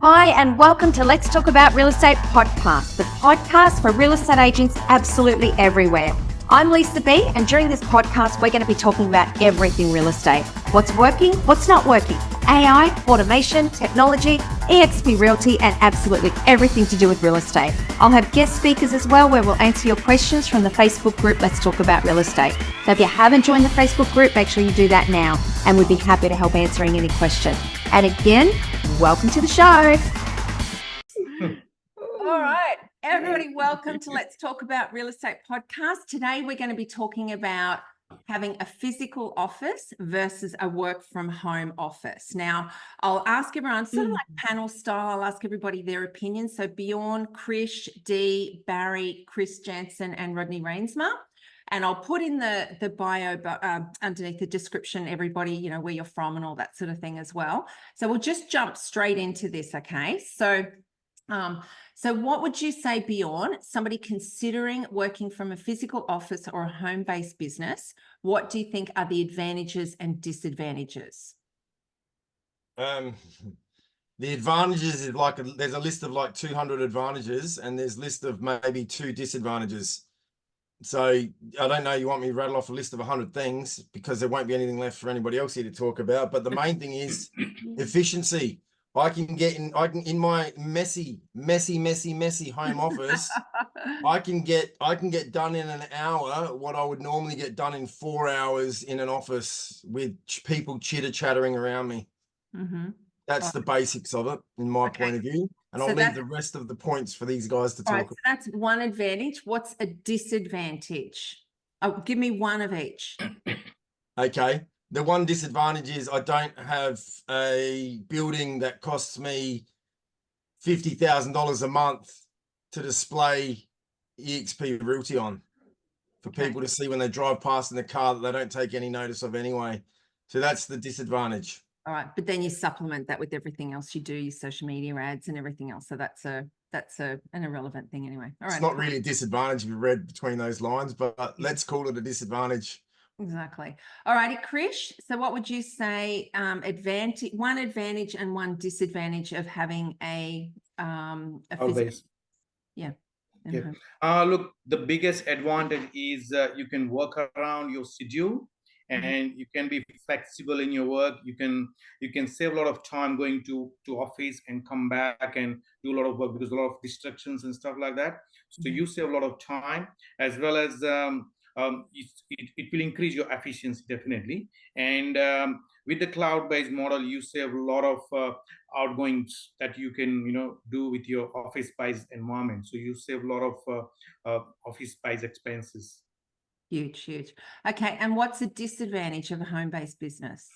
Hi, and welcome to Let's Talk About Real Estate podcast, the podcast for real estate agents absolutely everywhere. I'm Lisa B, and during this podcast, we're going to be talking about everything real estate. What's working, what's not working, AI, automation, technology, EXP Realty, and absolutely everything to do with real estate. I'll have guest speakers as well, where we'll answer your questions from the Facebook group, Let's Talk About Real Estate. So if you haven't joined the Facebook group, make sure you do that now, and we'd be happy to help answering any question. And again, welcome to the show. All right, everybody, welcome to Let's Talk About Real Estate podcast. Today, we're going to be talking about having a physical office versus a work from home office. Now, I'll ask everyone, sort of like panel style, I'll ask everybody their opinions. So Bjorn, Krish, Dee, Barry, Chris Jansen, and Rodney Rainsma. And I'll put in the bio underneath the description, everybody, you know, where you're from and all that sort of thing as well. So we'll just jump straight into this, okay? So what would you say, Bjorn, somebody considering working from a physical office or a home-based business, what do you think are the advantages and disadvantages? The advantages is like there's a list of like 200 advantages, and there's a list of maybe 2 disadvantages. So I don't know, you want me to rattle off a list of 100 things, because there won't be anything left for anybody else here to talk about. But the main thing is efficiency. I can in my messy home office, I can get done in an hour what I would normally get done in 4 hours in an office with people chitter-chattering around me. That's the basics of it, in my point of view. And so I'll leave the rest of the points for these guys to talk about. So that's one advantage. What's a disadvantage? Oh, give me one of each. Okay. The one disadvantage is I don't have a building that costs me $50,000 a month to display EXP Realty on for people to see when they drive past in the car that they don't take any notice of anyway. So that's the disadvantage. All right, but then you supplement that with everything else you do, your social media ads and everything else. So that's an irrelevant thing anyway. All right. It's not really a disadvantage if you read between those lines, but let's call it a disadvantage. Exactly. All righty, Krish. So what would you say one advantage and one disadvantage of having a physical? Yeah. Look, the biggest advantage is you can work around your schedule, and you can be flexible in your work. You can save a lot of time going to office and come back and do a lot of work, because a lot of distractions and stuff like that. So you save a lot of time, as well as it will increase your efficiency definitely. And with the cloud-based model, you save a lot of outgoings that you can do with your office space environment. So you save a lot of office space expenses. Huge. Okay, and what's the disadvantage of a home-based business?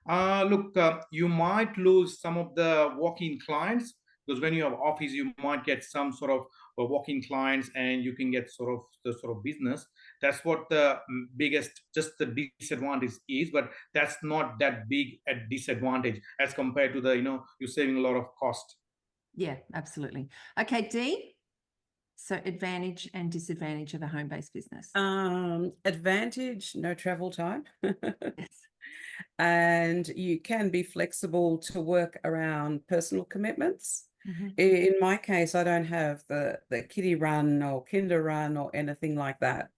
Look, you might lose some of the walk-in clients, because when you have office, you might get some sort of walk-in clients, and you can get the sort of business. That's what the just the disadvantage is, but that's not that big a disadvantage as compared to you're saving a lot of cost. Yeah, absolutely. Okay, Dee. So advantage and disadvantage of a home-based business. Advantage, no travel time. Yes. And you can be flexible to work around personal commitments. In my case, I don't have the kiddie run or kinder run or anything like that.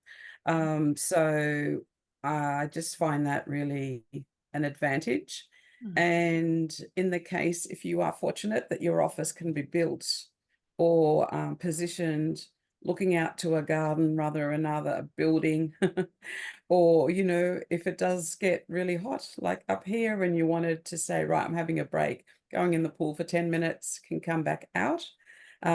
So I just find that really an advantage. And in the case, if you are fortunate that your office can be built or positioned looking out to a garden rather than another building, or if it does get really hot like up here and you wanted to say, right, I'm having a break, going in the pool for 10 minutes, can come back out.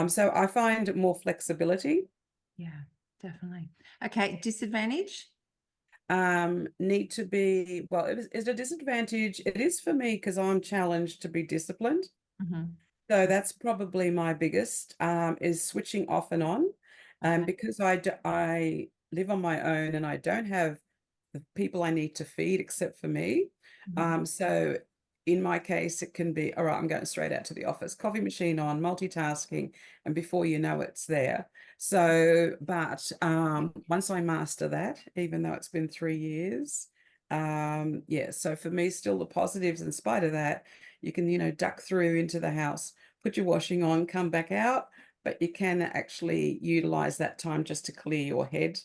So I find more flexibility. Yeah, definitely. Okay, disadvantage? Need to be, well, is it a disadvantage? It is for me, because I'm challenged to be disciplined. So that's probably my biggest, is switching off and on. Because I live on my own and I don't have the people I need to feed except for me. So in my case, it can be, all right, I'm going straight out to the office, coffee machine on, multitasking, and before you know it's there. So, but once I master that, even though it's been 3 years, so for me, still the positives in spite of that, you can, duck through into the house, put your washing on, come back out, but you can actually utilize that time just to clear your head,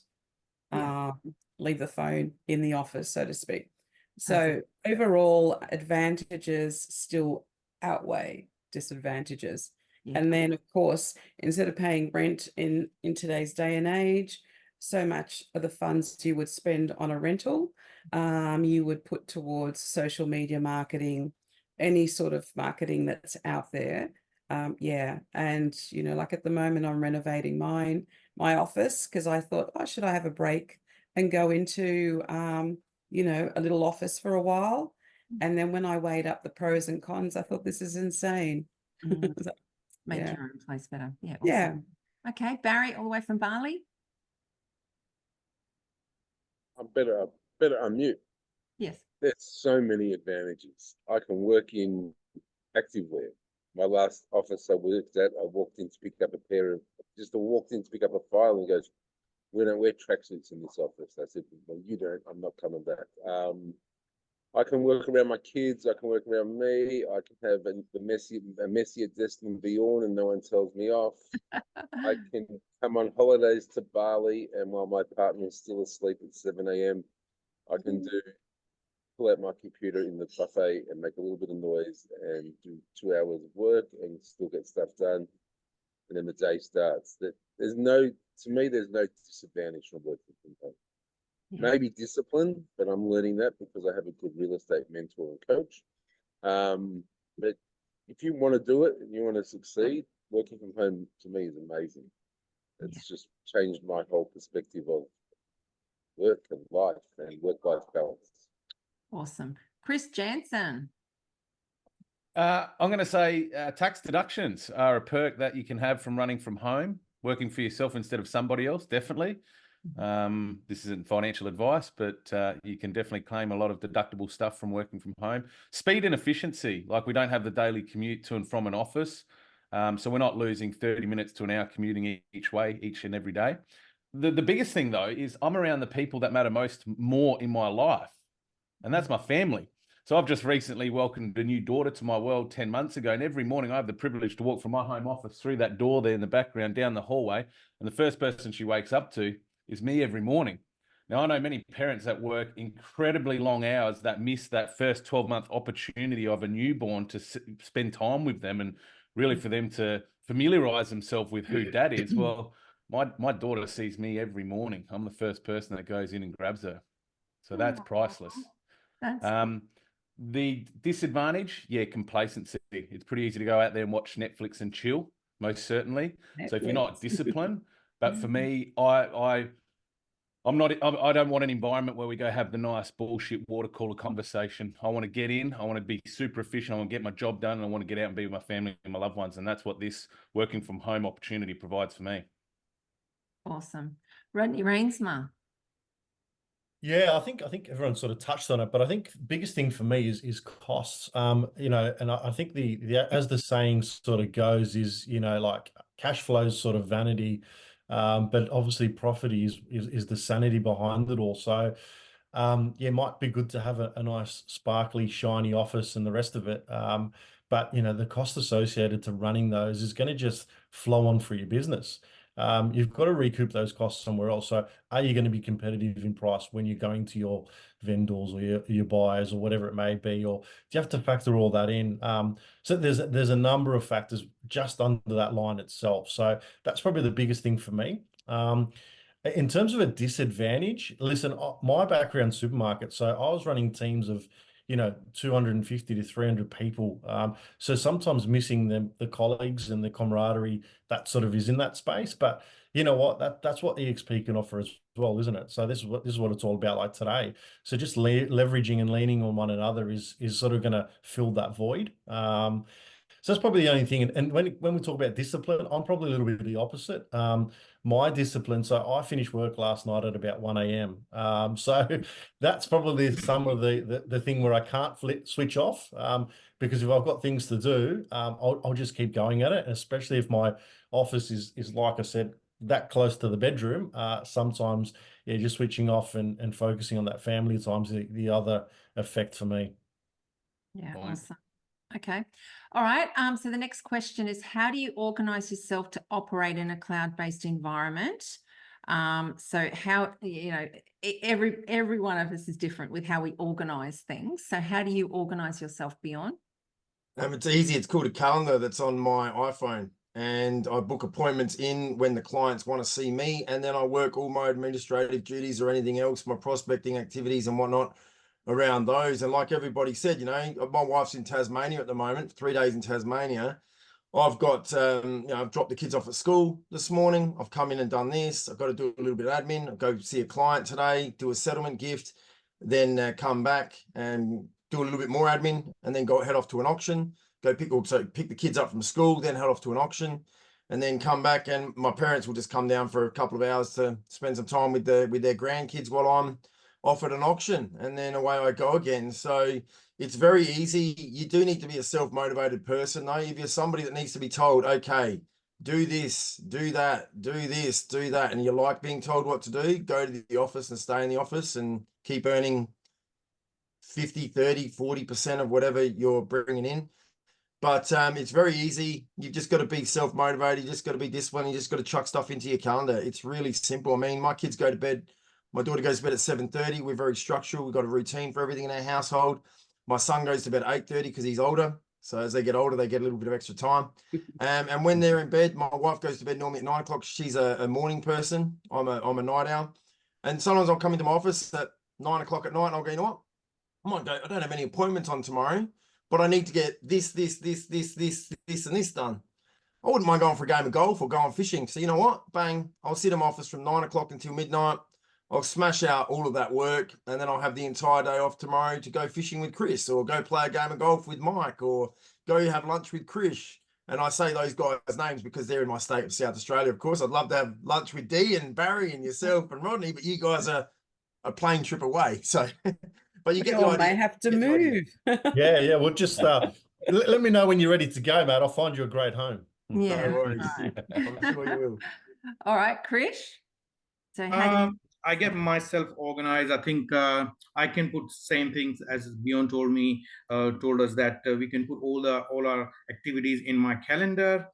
Yeah. leave the phone in the office, so to speak. So Perfect. overall, advantages still outweigh disadvantages. Yeah. And then, of course, instead of paying rent in today's day and age, so much of the funds you would spend on a rental, you would put towards social media marketing, any sort of marketing that's out there. Yeah, and you know, like at the moment, I'm renovating my office because I thought, oh, should I have a break and go into you know, a little office for a while? And then when I weighed up the pros and cons, I thought this is insane. Mm. So, Make yeah. your own place better. Yeah. Yeah. Awesome. Okay. Barry, all the way from Bali. I'm better unmute. Yes. There's so many advantages. I can work in activewear. My last office I worked at, I walked in to pick up a file and he goes, "We don't wear tracksuits in this office." I said, "Well, you don't, I'm not coming back." I can work around my kids, I can work around me, I can have a messier desk than Bjorn and no one tells me off. I can come on holidays to Bali and while my partner is still asleep at 7 a.m., I can pull out my computer in the buffet and make a little bit of noise and do 2 hours of work and still get stuff done. And then the day starts. There's no disadvantage from working from home. Yeah. Maybe discipline, but I'm learning that because I have a good real estate mentor and coach. But if you want to do it and you want to succeed, working from home to me is amazing. It's just changed my whole perspective of work and life and work-life balance. Awesome. Chris Jansen. I'm going to say tax deductions are a perk that you can have from running from home, working for yourself instead of somebody else, definitely. This isn't financial advice, but you can definitely claim a lot of deductible stuff from working from home. Speed and efficiency, like we don't have the daily commute to and from an office. So we're not losing 30 minutes to an hour commuting each way, each and every day. The biggest thing, though, is I'm around the people that matter more in my life, and that's my family. So I've just recently welcomed a new daughter to my world 10 months ago, and every morning I have the privilege to walk from my home office through that door there in the background down the hallway, and the first person she wakes up to is me every morning. Now, I know many parents that work incredibly long hours that miss that first 12-month opportunity of a newborn to spend time with them and really for them to familiarize themselves with who dad is. Well, my daughter sees me every morning. I'm the first person that goes in and grabs her. So that's priceless. That's The disadvantage, complacency. It's pretty easy to go out there and watch Netflix and chill, most certainly. So if you're not disciplined, but for me, I don't want an environment where we go have the nice bullshit water cooler conversation. I want to get in, I want to be super efficient, I want to get my job done, and I want to get out and be with my family and my loved ones. And that's what this working from home opportunity provides for me. awesome. Rodney Rainsma. Yeah, I think everyone sort of touched on it, but I think the biggest thing for me is costs. You know, and I think the as the saying sort of goes is, you know, like cash flow is sort of vanity, but obviously profit is the sanity behind it all. So, yeah, it might be good to have a nice sparkly shiny office and the rest of it. But you know, the cost associated to running those is going to just flow on for your business. You've got to recoup those costs somewhere else. So are you going to be competitive in price when you're going to your vendors or your buyers or whatever it may be, or do you have to factor all that in? So there's a number of factors just under that line itself. So that's probably the biggest thing for me. In terms of a disadvantage, listen, my background supermarket, so I was running teams of, you know, 250 to 300 people. So sometimes missing the colleagues and the camaraderie that sort of is in that space. But you know what, that's what EXP can offer as well, isn't it? So this is what it's all about, like today. So just leveraging and leaning on one another is sort of going to fill that void. So that's probably the only thing. And when we talk about discipline, I'm probably a little bit of the opposite. My discipline, so I finished work last night at about 1 a.m. So that's probably some of the thing where I can't switch off, because if I've got things to do, I'll just keep going at it. And especially if my office is like I said, that close to the bedroom, sometimes just switching off and focusing on that family time's the other effect for me. Yeah, Fine. awesome. Okay. All right. So the next question is, how do you organize yourself to operate in a cloud-based environment? So how, every one of us is different with how we organize things. So how do you organize yourself beyond? It's easy. It's called a calendar that's on my iPhone. And I book appointments in when the clients want to see me. And then I work all my administrative duties or anything else, my prospecting activities and whatnot around those. And like everybody said, my wife's in Tasmania at the moment, 3 days in Tasmania. I've got, I've dropped the kids off at school this morning. I've come in and done this. I've got to do a little bit of admin. I'll go see a client today, do a settlement gift, then come back and do a little bit more admin, and then head off to an auction. Pick the kids up from school, then head off to an auction, and then come back. And my parents will just come down for a couple of hours to spend some time with their grandkids while I'm off at an auction, and then away I go again. So it's very easy. You do need to be a self-motivated person, though. If you're somebody that needs to be told, okay, do this, do that, do this, do that, and you like being told what to do, go to the office and stay in the office and keep earning 50, 30, 40% of whatever you're bringing in. But it's very easy. You've just got to be self-motivated. You just got to be disciplined. You just got to chuck stuff into your calendar. It's really simple. I mean, my kids go to bed. My daughter goes to bed at 7:30. We're very structural. We've got a routine for everything in our household. My son goes to bed at 8:30 because he's older. So as they get older, they get a little bit of extra time. And when they're in bed, my wife goes to bed normally at 9 o'clock. She's a morning person. I'm a night owl. And sometimes I'll come into my office at 9 o'clock at night and I'll go, you know what? I don't have any appointments on tomorrow, but I need to get this, and this done. I wouldn't mind going for a game of golf or going fishing. So you know what? Bang, I'll sit in my office from 9 o'clock until midnight. I'll smash out all of that work, and then I'll have the entire day off tomorrow to go fishing with Chris, or go play a game of golf with Mike, or go have lunch with Chris. And I say those guys' names because they're in my state of South Australia, of course. I'd love to have lunch with Dee and Barry and yourself and Rodney, but you guys are a plane trip away. So, but you get the We idea. may have to move. Yeah. Well, just let me know when you're ready to go, mate. I'll find you a great home. Yeah. No worries. Right. I'm sure you will. All right, Krish. So how do you I get myself organized. I think I can put same things as Bjorn told us that we can put all our activities in my calendar,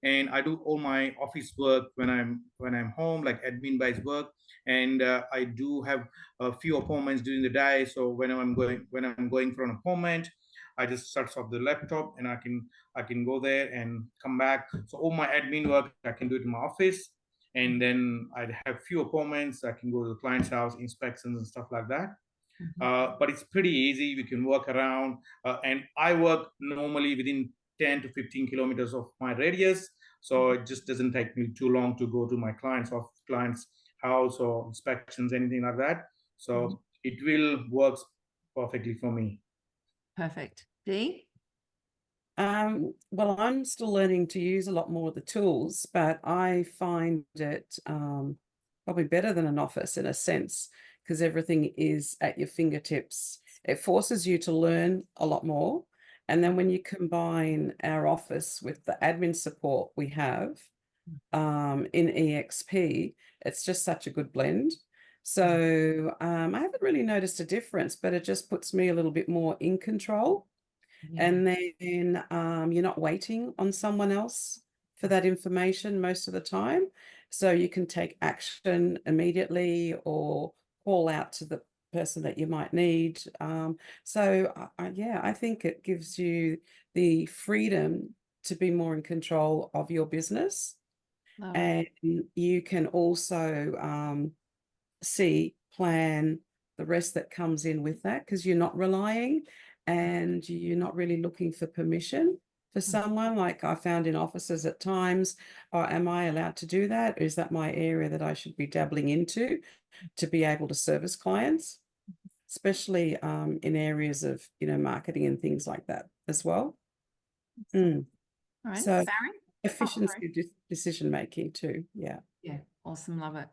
and I do all my office work when I'm home, like admin based work, and I do have a few appointments during the day. So when I'm going for an appointment, I just start off the laptop and I can go there and come back. So all my admin work I can do it in my office, and then I'd have few appointments. I can go to the client's house, inspections and stuff like that. But it's pretty easy. We can work around, and I work normally within 10 to 15 kilometers of my radius, so it just doesn't take me too long to go to my client's house or inspections, anything like that. So it will work perfectly for me. Perfect. Dee? Well, I'm still learning to use a lot more of the tools, but I find it probably better than an office in a sense, because everything is at your fingertips. It forces you to learn a lot more. And then when you combine our office with the admin support we have in EXP, it's just such a good blend. So I haven't really noticed a difference, but it just puts me a little bit more in control. Yeah. And then you're not waiting on someone else for that information most of the time. So you can take action immediately or call out to the person that you might need. I think it gives you the freedom to be more in control of your business. Love And you can also plan the rest that comes in with that, because you're not relying and you're not really looking for permission for someone. Like I found in offices at times, am I allowed to do that? Or is that my area that I should be dabbling into to be able to service clients, especially in areas of, marketing and things like that as well. All right. So Barry? efficiency decision making too. Yeah. Yeah. Awesome. Love it.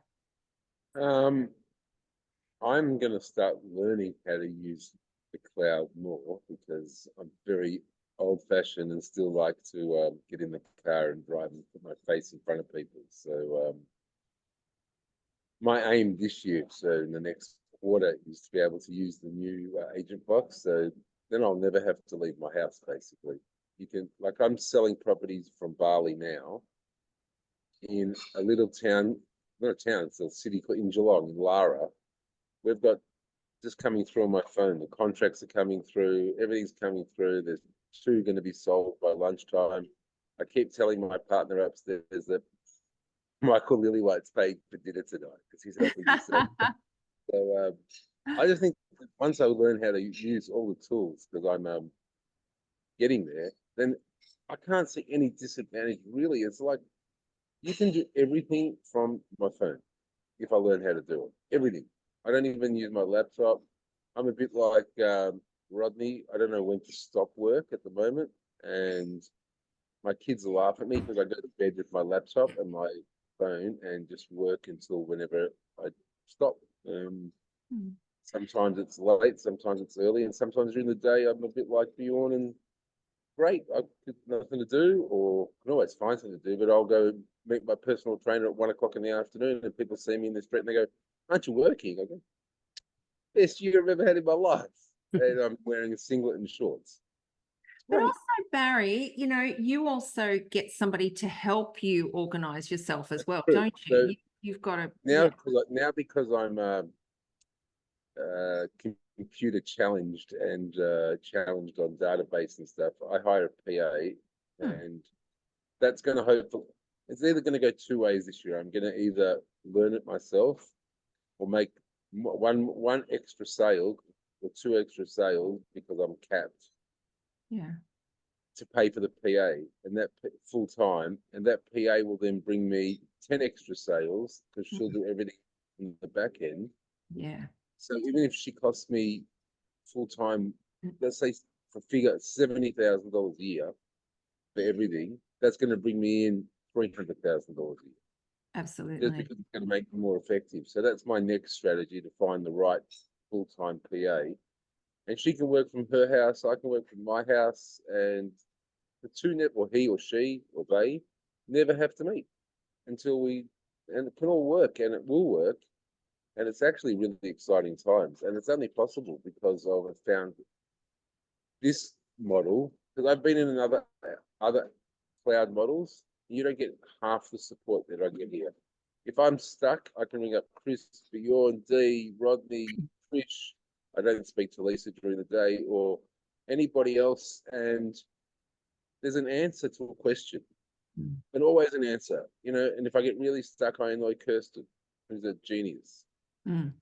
I'm going to start learning how to use the cloud more, because I'm very old-fashioned and still like to get in the car and drive and put my face in front of people. So my aim this year, so in the next quarter, is to be able to use the new agent box. So then I'll never have to leave my house, basically. You can, like, I'm selling properties from Bali now in a little town, not a town, it's a city in Geelong, in Lara. We've got just coming through on my phone. The contracts are coming through, everything's coming through. There's 2 going to be sold by lunchtime. I keep telling my partner upstairs that Michael Lillywhite's paid for dinner tonight because he's helping me sell. So I just think that once I learn how to use all the tools, because I'm getting there, then I can't see any disadvantage really. It's like you can do everything from my phone if I learn how to do it. Everything. I don't even use my laptop. I'm a bit like Rodney. I don't know when to stop work at the moment, and my kids laugh at me because I go to bed with my laptop and my phone and just work until whenever I stop. Sometimes it's late, sometimes it's early, and sometimes during the day I'm a bit like Bjorn and great, I've got nothing to do, or I can always find something to do, but I'll go meet my personal trainer at 1 o'clock in the afternoon and people see me in the street and they go, aren't you working? I go, best year I've ever had in my life. And I'm wearing a singlet and shorts. But also, Barry, you know, you also get somebody to help you organise yourself as well, True. don't you? So You've got to now because I'm computer challenged and challenged on database and stuff, I hire a PA, and that's going to hopefully, it's either going to go 2 ways this year. I'm going to either learn it myself or make one extra sale or 2 extra sales because I'm capped. Yeah. To pay for the PA, and that full time, and that PA will then bring me 10 extra sales because she'll do everything in the back end. Yeah. So even if she costs me full time, let's say for figure $70,000 a year for everything, that's going to bring me in $300,000 a year. Absolutely. Just because it's going to make me more effective. So that's my next strategy, to find the right full-time PA. And she can work from her house, I can work from my house, and the or he or she or they never have to meet until and it can all work, and it will work. And it's actually really exciting times. And it's only possible because I've found this model, because I've been in other cloud models. You don't get half the support that I get here. If I'm stuck, I can ring up Chris, Bjorn, D, Rodney, Trish. I don't speak to Lisa during the day or anybody else, and there's an answer to a question, and always an answer, you know. And if I get really stuck, I annoy Kirsten, who's a genius.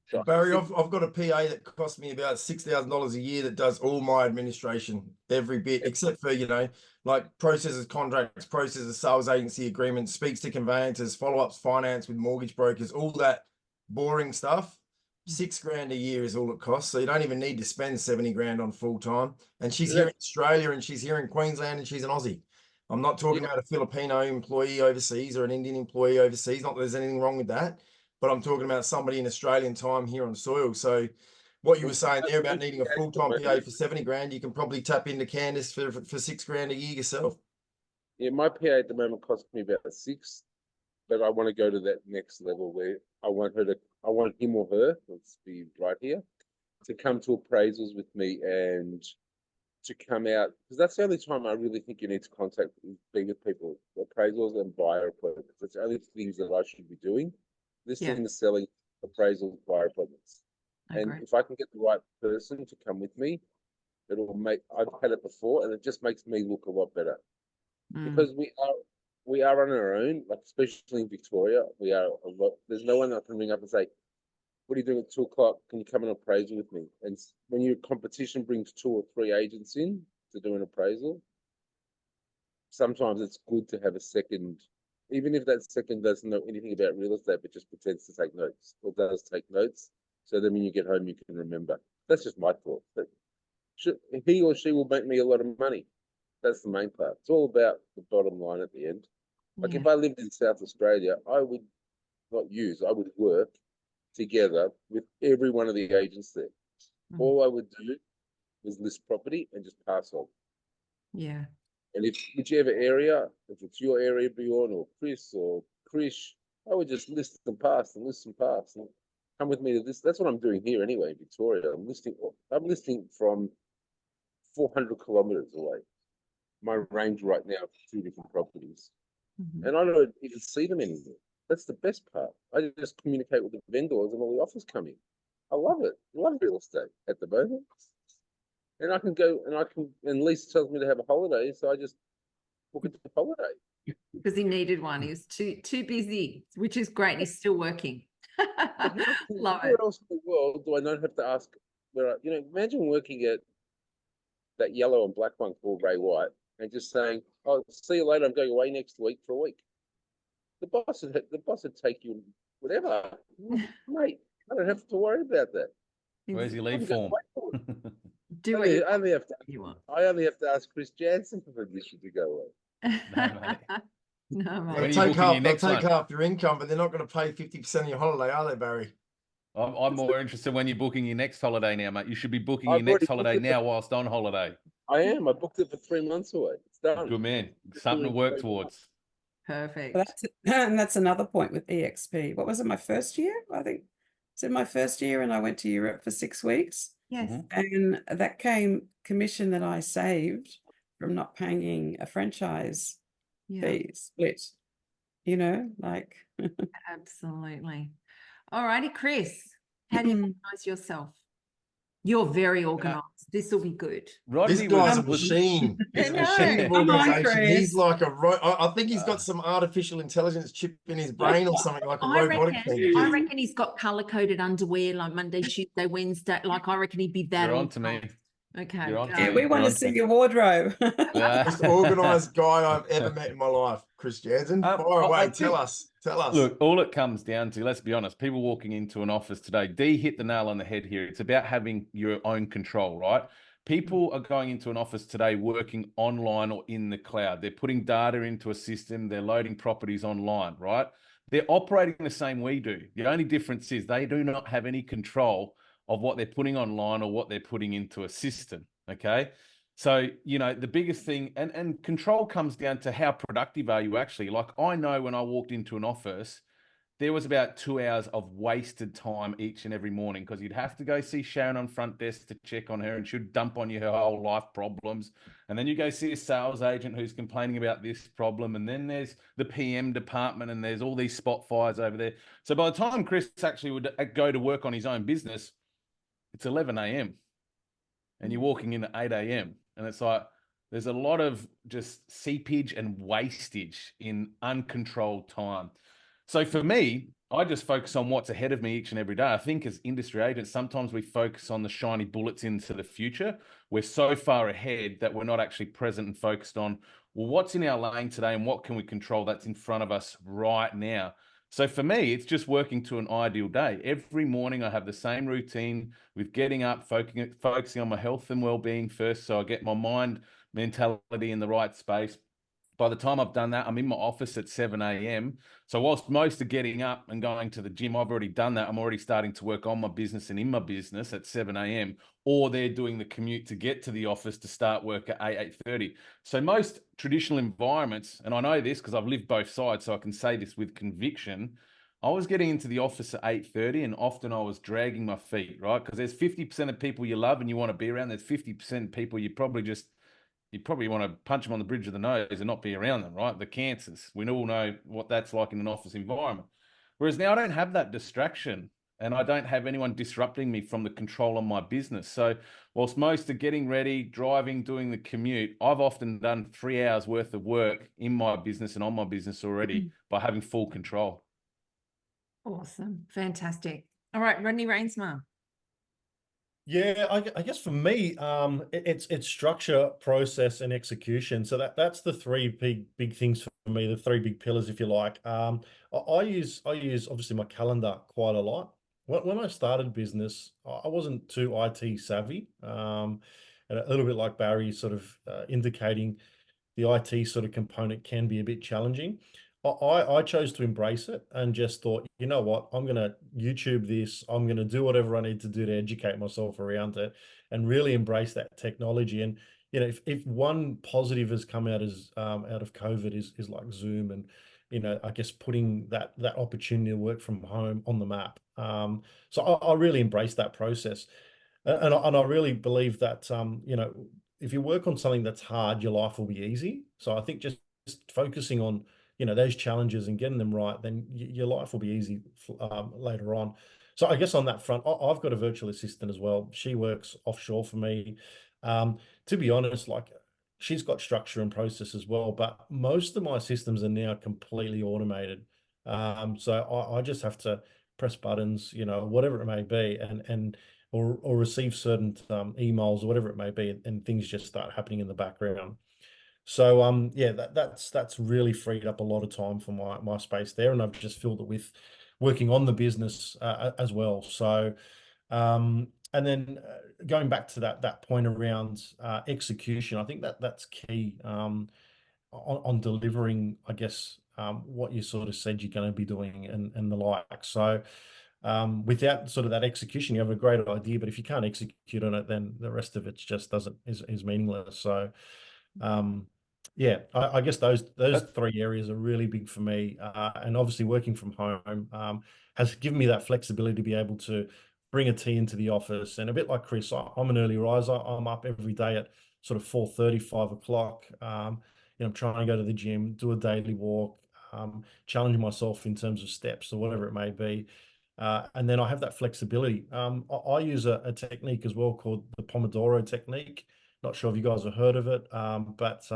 So Barry, I've got a PA that costs me about $6,000 a year that does all my administration, every bit, except for, you know, like processes contracts, processes sales agency agreements, speaks to conveyancers, follow-ups finance with mortgage brokers, all that boring stuff. $6,000 a year is all it costs. So you don't even need to spend 70 grand on full time. And she's here in Australia, and she's here in Queensland, and she's an Aussie. I'm not talking about a Filipino employee overseas or an Indian employee overseas. Not that there's anything wrong with that, but I'm talking about somebody in Australian time here on soil. So what you were saying there about needing a full-time PA for 70 grand, you can probably tap into Candice for $6,000 a year yourself. Yeah, my PA at the moment costs me about 6, but I want to go to that next level where I want him or her, let's be right here, to come to appraisals with me and to come out, because that's the only time I really think you need to contact bigger people, appraisals and buyer appointments. That's the only things that I should be doing. Listing and selling, appraisals, buyer appointments. And if I can get the right person to come with me, it'll make, I've had it before, and it just makes me look a lot better. Because we are on our own, like especially in Victoria, we are a lot. There's no one that can ring up and say, what are you doing at 2 o'clock? Can you come and appraisal with me? And when your competition brings 2 or 3 agents in to do an appraisal, sometimes it's good to have a second, even if that second doesn't know anything about real estate, but just pretends to take notes or does take notes. So then when you get home, you can remember. That's just my thought. But he or she will make me a lot of money. That's the main part. It's all about the bottom line at the end. Like if I lived in South Australia, I would I would work together with every one of the agents there. All I would do was list property and just pass on. Yeah. And if whichever area, if it's your area, Bjorn or Chris or Krish, I would just list and pass and list and pass. And come with me to this. That's what I'm doing here anyway in Victoria. I'm listing from 400 kilometers away. My range right now is 2 different properties, Mhm. and I don't even see them anymore. That's the best part. I just communicate with the vendors and all the offers come in. I love it. I love real estate at the moment. And I can go and Lisa tells me to have a holiday, so I just book it to the holiday. Because he needed one. He was too busy, which is great. He's still working. Love Where it. else in the world do I not have to ask imagine working at that yellow and black one called Ray White and just saying, "Oh, see you later. I'm going away next week for a week." The boss would take you whatever, mate. I don't have to worry about that. Where's your I leave can go form? away for it. Do what you I only have to. you want. I only have to ask Chris Jansen for permission to go away. No, mate. No, When mate. are They'll you take booking your half, they'll next take one? half your income, but they're not going to pay 50% of your holiday, are they, Barry? I'm more interested when you're booking your next holiday now, mate. You should be booking I've your next already booked holiday it now whilst on holiday. I am. I booked it for 3 months away. It's done. Good man. Just Something to doing work 3 towards. Perfect. Well, and that's another point with EXP. What was it, my first year? I think it's in my first year, and I went to Europe for 6 weeks. Yes. Mhm. And that came commission that I saved from not paying a franchise Yeah, fee split, you know, like absolutely. All righty, Chris. How do you organize yourself? You're very organized. This will be good. This Rodney guy's a was machine. He's a I machine of know. Come on, organisation. He's Chris. like I think he's got some artificial intelligence chip in his brain or something, like a I robotic thing. I reckon he's got color-coded underwear like Monday, Tuesday, Wednesday. Like I reckon he'd be that You're on to me. organized. Okay. You're on to Yeah, go. me. we want You're to on see me. your wardrobe. Most organised guy I've ever met in my life, Chris Jansen. Fire I away. think- Tell us. Look, all it comes down to, let's be honest, people walking into an office today, Dee hit the nail on the head here. It's about having your own control, right? People are going into an office today working online or in the cloud. They're putting data into a system. They're loading properties online, right? They're operating the same we do. The only difference is they do not have any control of what they're putting online or what they're putting into a system, okay? So, the biggest thing, and control comes down to how productive are you actually. Like I know when I walked into an office, there was about 2 hours of wasted time each and every morning because you'd have to go see Sharon on front desk to check on her and she'd dump on you her whole life problems. And then you go see a sales agent who's complaining about this problem. And then there's the PM department and there's all these spot fires over there. So by the time Chris actually would go to work on his own business, it's 11 a.m. and you're walking in at 8 a.m. And it's like, there's a lot of just seepage and wastage in uncontrolled time. So for me, I just focus on what's ahead of me each and every day. I think as industry agents, sometimes we focus on the shiny bullets into the future. We're so far ahead that we're not actually present and focused on, well, what's in our lane today and what can we control that's in front of us right now? So for me, it's just working to an ideal day. Every morning I have the same routine with getting up, focusing on my health and well-being first. So I get my mind mentality in the right space. By the time I've done that, I'm in my office at 7 a.m. So whilst most are getting up and going to the gym, I've already done that. I'm already starting to work on my business and in my business at 7 a.m. Or they're doing the commute to get to the office to start work at 8:30. So most traditional environments, and I know this because I've lived both sides, so I can say this with conviction, I was getting into the office at 8:30 and often I was dragging my feet, right? Because there's 50% of people you love and you want to be around. There's 50% of people you probably want to punch them on the bridge of the nose and not be around them, right? The cancers. We all know what that's like in an office environment. Whereas now I don't have that distraction and I don't have anyone disrupting me from the control on my business. So whilst most are getting ready, driving, doing the commute, I've often done 3 hours worth of work in my business and on my business already by having full control. Awesome. Fantastic. All right, Rodney Rainsma. Yeah, I guess for me, it's structure, process, and execution. So that's the three big things for me, the three big pillars, if you like. I use obviously my calendar quite a lot. When I started business, I wasn't too IT savvy, and a little bit like Barry sort of indicating, the IT sort of component can be a bit challenging. I chose to embrace it and just thought, you know what, I'm going to YouTube this. I'm going to do whatever I need to do to educate myself around it and really embrace that technology. And, if one positive has come out of COVID is like Zoom and, I guess putting that opportunity to work from home on the map. So I really embrace that process. And I really believe that, if you work on something that's hard, your life will be easy. So I think just focusing on, those challenges and getting them right, then your life will be easy later on. So I guess on that front, I've got a virtual assistant as well. She works offshore for me. To be honest, like, she's got structure and process as well, but most of my systems are now completely automated. So I just have to press buttons, whatever it may be, or receive certain emails or whatever it may be, and things just start happening in the background. So yeah, that's really freed up a lot of time for my space there, and I've just filled it with working on the business as well. So and then going back to that point around execution, I think that's key on delivering, I guess, what you sort of said you're going to be doing and the like. So without sort of that execution, you have a great idea, but if you can't execute on it, then the rest of it just is meaningless. So yeah, I guess those three areas are really big for me. And obviously working from home has given me that flexibility to be able to bring a tea into the office. And a bit like Chris, I'm an early riser. I'm up every day at sort of 4:30, 5 o'clock. I'm trying to go to the gym, do a daily walk, challenge myself in terms of steps or whatever it may be. And then I have that flexibility. I use a technique as well called the Pomodoro technique. Not sure if you guys have heard of it, but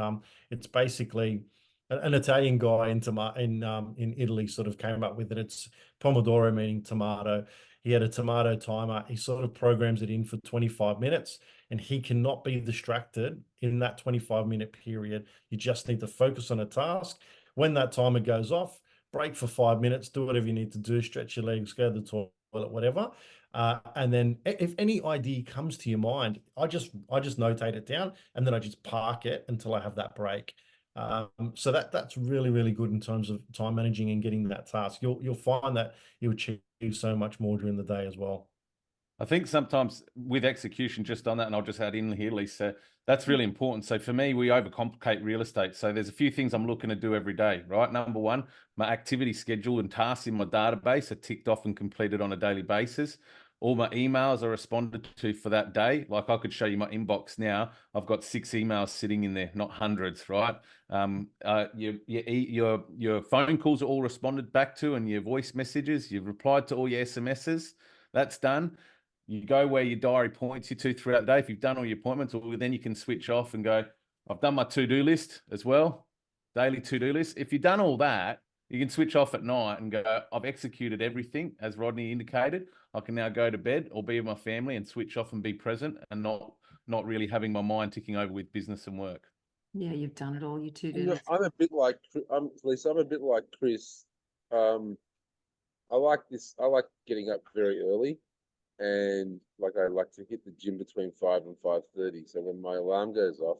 it's basically an Italian guy in Italy sort of came up with it. It's Pomodoro meaning tomato. He had a tomato timer. He sort of programs it in for 25 minutes, and he cannot be distracted in that 25-minute period. You just need to focus on a task. When that timer goes off, break for 5 minutes, do whatever you need to do, stretch your legs, go to the toilet, whatever. And then if any idea comes to your mind, I just notate it down, and then I just park it until I have that break. So that's really, really good in terms of time managing and getting that task. You'll find that you achieve so much more during the day as well. I think sometimes with execution, just on that, and I'll just add in here, Lisa, that's really important. So for me, we overcomplicate real estate. So there's a few things I'm looking to do every day, right? Number one, my activity schedule and tasks in my database are ticked off and completed on a daily basis. All my emails are responded to for that day. Like I could show you my inbox now. I've got 6 emails sitting in there, not hundreds, right? Your phone calls are all responded back to, and your voice messages. You've replied to all your SMSs. That's done. You go where your diary points you to throughout the day. If you've done all your appointments, or then you can switch off and go, I've done my to-do list as well, daily to-do list. If you've done all that, you can switch off at night and go, I've executed everything, as Rodney indicated. I can now go to bed or be with my family and switch off and be present, and not really having my mind ticking over with business and work. Yeah, you've done it all. You to-do list. I'm a bit like Lisa. I'm a bit like Chris. I like this. I like getting up very early, and I like to hit the gym between 5 and 5:30. So when my alarm goes off,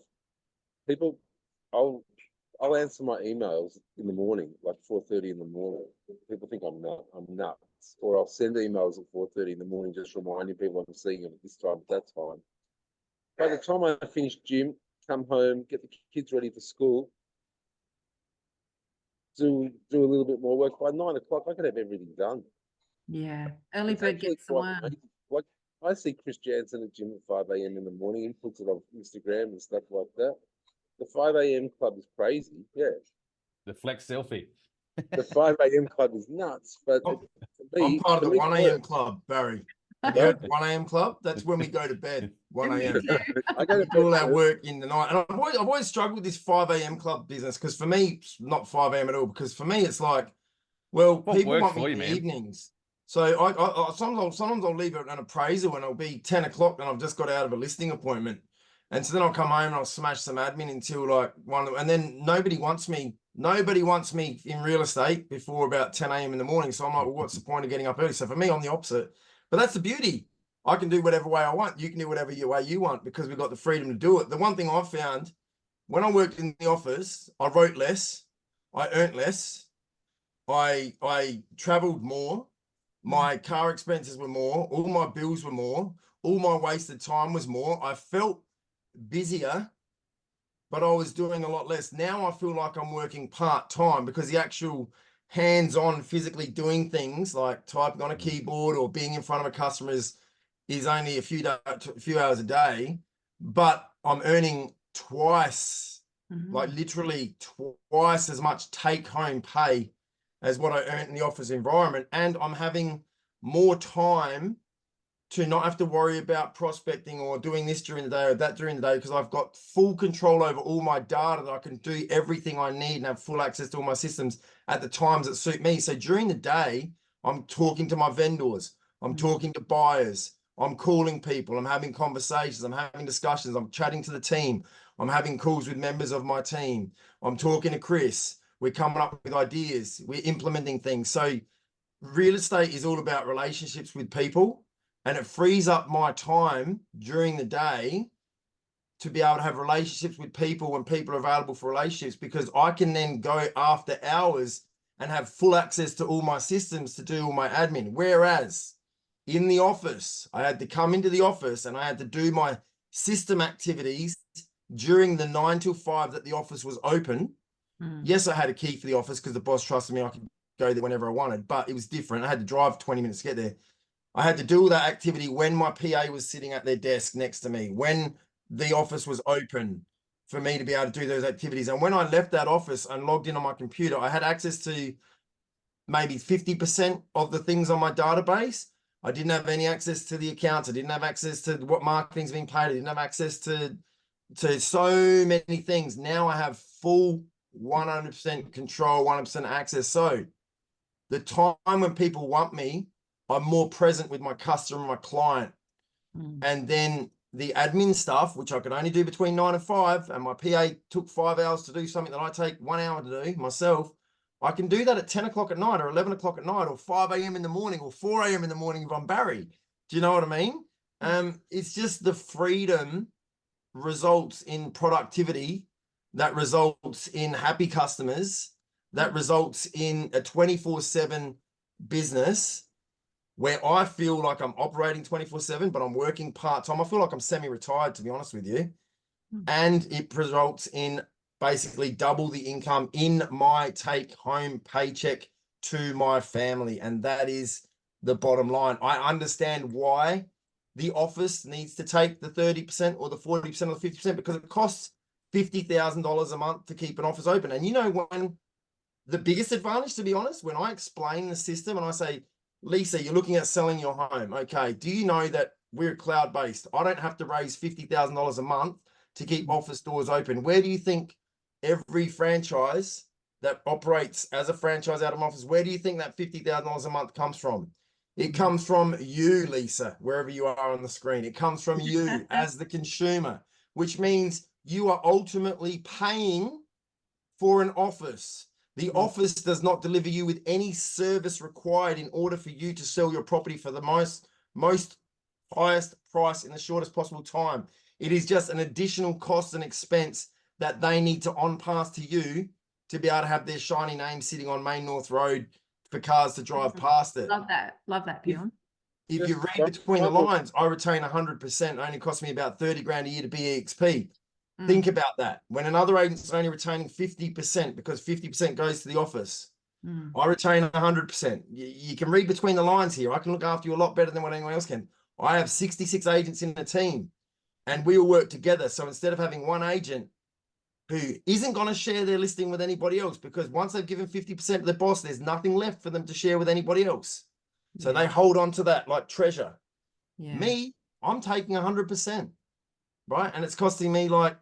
I'll answer my emails in the morning, like 4:30 in the morning. People think I'm nuts. Or I'll send emails at 4:30 in the morning, just reminding people I'm seeing them at this time, at that time. By the time I finish gym, come home, get the kids ready for school, do a little bit more work. By 9 o'clock, I could have everything done. Yeah, early It's bird actually gets the quite worm. amazing. Like, I see Chris Jansen at gym at 5 a.m. in the morning. He puts it on Instagram and stuff like that. The 5 a.m. club is crazy. Yeah. The flex selfie. The 5 a.m. club is nuts. But I'm me, part of for the me, 1 it a.m. works. club, Barry. You heard 1 a.m. club? That's when we go to bed. 1 a.m. I go to do all bed our early. work in the night. And I've always struggled with this 5 a.m. club business, because for me, it's not 5 a.m. at all. Because for me, it's like, well, What people works want for me you, in the man? evenings. So I sometimes I'll leave an appraisal and it'll be 10 o'clock and I've just got out of a listing appointment. And so then I'll come home and I'll smash some admin until like 1, and then nobody wants me in real estate before about 10 a.m. in the morning. So I'm like, well, what's the point of getting up early? So for me, I'm the opposite. But that's the beauty. I can do whatever way I want. You can do whatever way you want, because we've got the freedom to do it. The one thing I've found, when I worked in the office, I wrote less, I earned less, I traveled more, my car expenses were more, all my bills were more, all my wasted time was more. I felt busier, but I was doing a lot less. Now I feel like I'm working part-time, because the actual hands-on physically doing things like typing on a keyboard or being in front of a customer is only a few hours a day. But I'm earning twice, like Mhm. literally twice as much take home pay as what I earn in the office environment. And I'm having more time to not have to worry about prospecting or doing this during the day or that during the day, because I've got full control over all my data, that I can do everything I need and have full access to all my systems at the times that suit me. So during the day, I'm talking to my vendors, I'm talking to buyers, I'm calling people, I'm having conversations, I'm having discussions, I'm chatting to the team, I'm having calls with members of my team, I'm talking to Chris, we're coming up with ideas, we're implementing things. So real estate is all about relationships with people, and it frees up my time during the day to be able to have relationships with people when people are available for relationships, because I can then go after hours and have full access to all my systems to do all my admin. Whereas in the office, I had to come into the office and I had to do my system activities during the 9 till 5 that the office was open. Yes, I had a key for the office because the boss trusted me. I could go there whenever I wanted, but it was different. I had to drive 20 minutes to get there. I had to do all that activity when my PA was sitting at their desk next to me, when the office was open, for me to be able to do those activities. And when I left that office and logged in on my computer, I had access to maybe 50% of the things on my database. I didn't have any access to the accounts. I didn't have access to what marketing's being paid. I didn't have access to so many things. Now I have full 100% control, 100% access. So the time when people want me, I'm more present with my customer, my client. And then the admin stuff, which I could only do between 9 and 5, and my PA took 5 hours to do something that I take 1 hour to do myself, I can do that at 10 o'clock at night or 11 o'clock at night or 5 a.m. in the morning or 4 a.m. in the morning if I'm Barry. Do you know what I mean? It's just the freedom results in productivity, that results in happy customers, that results in a 24/7 business where I feel like I'm operating 24/7, but I'm working part-time. I feel like I'm semi-retired, to be honest with you. And it results in basically double the income in my take-home paycheck to my family. And that is the bottom line. I understand why the office needs to take the 30% or the 40% or the 50%, because it costs $50,000 a month to keep an office open. And you know, when the biggest advantage, to be honest, when I explain the system and I say, Lisa, you're looking at selling your home. Okay. Do you know that we're cloud-based? I don't have to raise $50,000 a month to keep office doors open. Where do you think every franchise that operates as a franchise out of office, where do you think that $50,000 a month comes from? It comes from you, Lisa, wherever you are on the screen. It comes from you as the consumer, which means you are ultimately paying for an office. The office does not deliver you with any service required in order for you to sell your property for the most highest price in the shortest possible time. It is just an additional cost and expense that they need to on pass to you to be able to have their shiny name sitting on Main North Road for cars to drive past it. Love that, Bjorn. If you read between the lines, I retain 100%, only cost me about 30 grand a year to be EXP. Think about that. When another agent's only retaining 50% because 50% goes to the office, I retain 100%. You can read between the lines here. I can look after you a lot better than what anyone else can. I have 66 agents in the team and we all work together. So instead of having one agent who isn't going to share their listing with anybody else, because once they've given 50% to the boss, there's nothing left for them to share with anybody else. So they hold on to that like treasure. Me, I'm taking 100%, right? And it's costing me like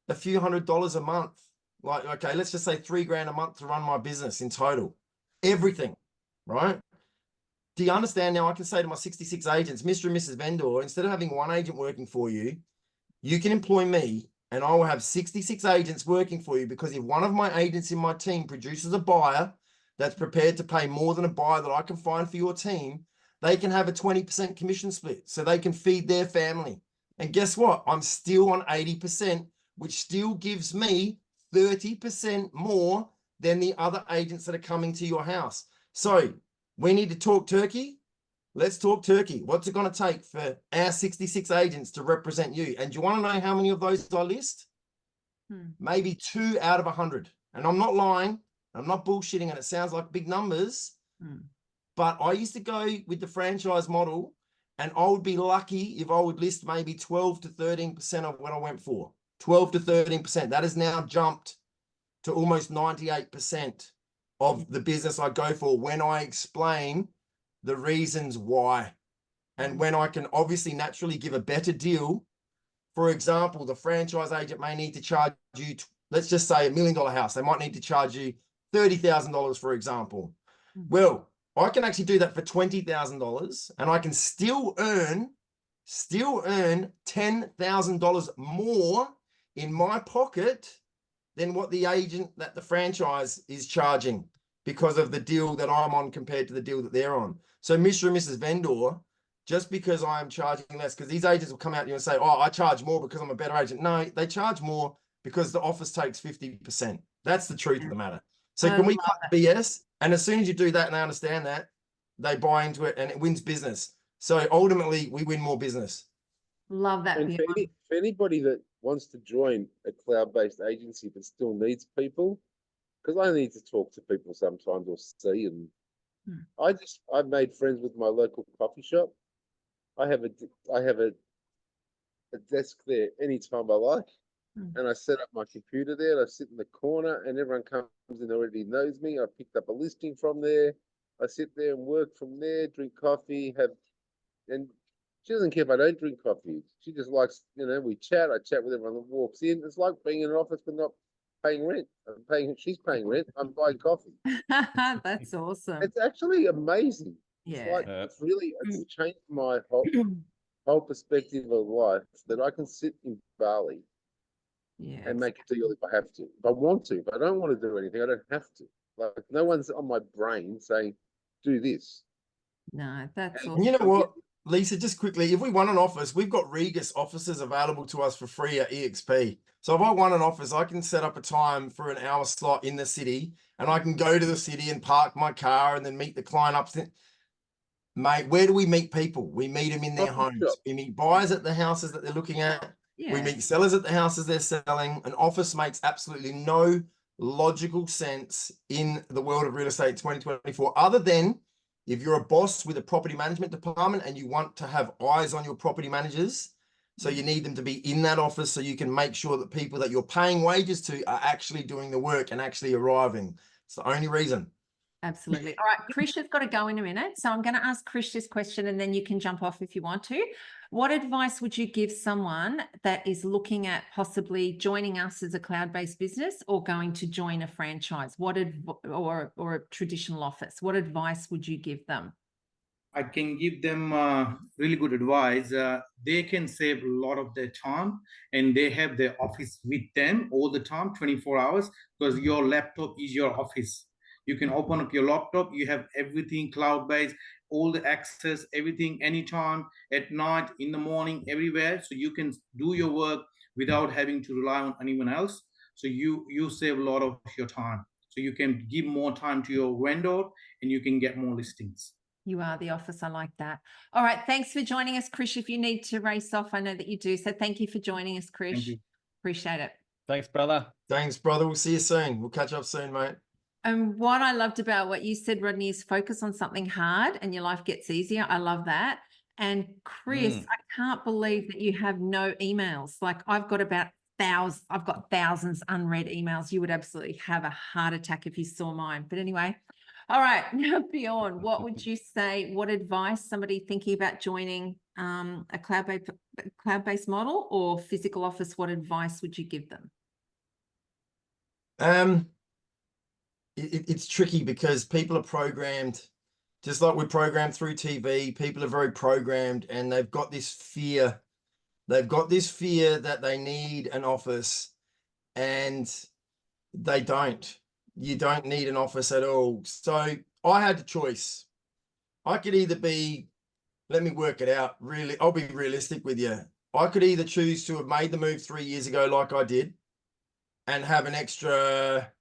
a few $100s a month. Like, okay, let's just say $3 grand a month to run my business in total. Everything, right? Do you understand now? I can say to my 66 agents, Mr. and Mrs. Vendor, instead of having one agent working for you, you can employ me and I will have 66 agents working for you, because if one of my agents in my team produces a buyer that's prepared to pay more than a buyer that I can find for your team, they can have a 20% commission split so they can feed their family. And guess what? I'm still on 80%, which still gives me 30% more than the other agents that are coming to your house. So we need to talk turkey. Let's talk turkey. What's it going to take for our 66 agents to represent you? And do you want to know how many of those I list? Maybe 2 out of 100. And I'm not lying. I'm not bullshitting. And it sounds like big numbers. But I used to go with the franchise model And I would be lucky if I would list maybe 12 to 13% of what I went for. 12 to 13%. That has now jumped to almost 98% of the business I go for when I explain the reasons why. And when I can obviously naturally give a better deal. For example, the franchise agent may need to charge you, let's just say $1 million house. They might need to charge you $30,000, for example. Well, I can actually do that for $20,000 and I can still earn $10,000 more in my pocket than what the agent that the franchise is charging because of the deal that I'm on compared to the deal that they're on. So Mr. and Mrs. Vendor, just because I'm charging less, because these agents will come out to you and say, oh, I charge more because I'm a better agent. No, they charge more because the office takes 50%. That's the truth of the matter. So can we cut BS? And as soon as you do that and they understand that, they buy into it and it wins business. So ultimately, we win more business. Love that. And for anybody that wants to join a cloud-based agency but still needs people, because I need to talk to people sometimes or see, and I've made friends with my local coffee shop. I have a desk there anytime I like, and I set up my computer there. And I sit in the corner, and everyone comes and already knows me. I picked up a listing from there. I sit there and work from there, drink coffee, and she doesn't care if I don't drink coffee. She just likes, we chat. I chat with everyone that walks in. It's like being in an office but not paying rent. She's paying rent. I'm buying coffee. That's awesome. It's actually amazing. Yeah. It's changed my whole perspective of life that I can sit in Bali and make a deal if I have to. If I want to. If I don't want to do anything, I don't have to. Like, no one's on my brain saying, do this. No, that's awesome. And you know what, Lisa, just quickly, if we want an office, we've got Regus offices available to us for free at EXP. So if I want an office, I can set up a time for an hour slot in the city and I can go to the city and park my car and then meet the client up. Mate, where do we meet people? We meet them in their homes. We meet buyers at the houses that they're looking at. Yeah. We meet sellers at the houses they're selling. An office makes absolutely no logical sense in the world of real estate 2024, other than if you're a boss with a property management department and you want to have eyes on your property managers. So you need them to be in that office so you can make sure that people that you're paying wages to are actually doing the work and actually arriving. It's the only reason. Absolutely. All right, Krish has got to go in a minute. So I'm going to ask Krish this question and then you can jump off if you want to. What advice would you give someone that is looking at possibly joining us as a cloud-based business or going to join a franchise? Or a traditional office? What advice would you give them? I can give them really good advice. They can save a lot of their time and they have their office with them all the time, 24 hours, because your laptop is your office. You can open up your laptop, you have everything cloud-based, all the access, everything, anytime, at night, in the morning, everywhere. So you can do your work without having to rely on anyone else. So you save a lot of your time. So you can give more time to your vendor and you can get more listings. You are the office. I like that. All right. Thanks for joining us, Krish. If you need to race off, I know that you do. So thank you for joining us, Krish. Thank you. Appreciate it. Thanks, brother. Thanks, brother. We'll see you soon. We'll catch up soon, mate. And what I loved about what you said, Rodney, is focus on something hard and your life gets easier. I love that. And Chris, I can't believe that you have no emails. Like I've got thousands unread emails. You would absolutely have a heart attack if you saw mine. But anyway, all right, now Bjorn, what would you say? What advice somebody thinking about joining a cloud-based model or physical office? What advice would you give them? It's tricky because people are programmed, just like we're programmed through TV. People are very programmed and they've got this fear. They've got this fear that they need an office and they don't. You don't need an office at all. So I had the choice. I could either be, let me work it out, really, I'll be realistic with you. I could either choose to have made the move 3 years ago like I did and have an extra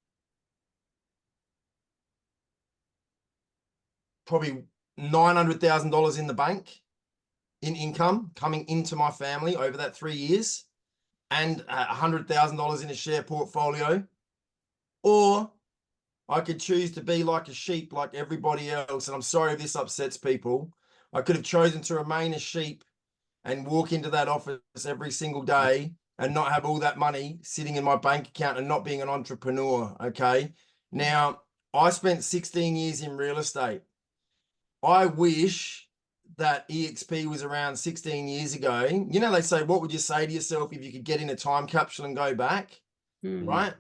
probably $900,000 in the bank in income coming into my family over that 3 years and $100,000 in a share portfolio. Or I could choose to be like a sheep like everybody else. And I'm sorry if this upsets people, I could have chosen to remain a sheep and walk into that office every single day and not have all that money sitting in my bank account and not being an entrepreneur. Okay. Now, I spent 16 years in real estate. I wish that EXP was around 16 years ago. You know, they say, what would you say to yourself if you could get in a time capsule and go back? Right?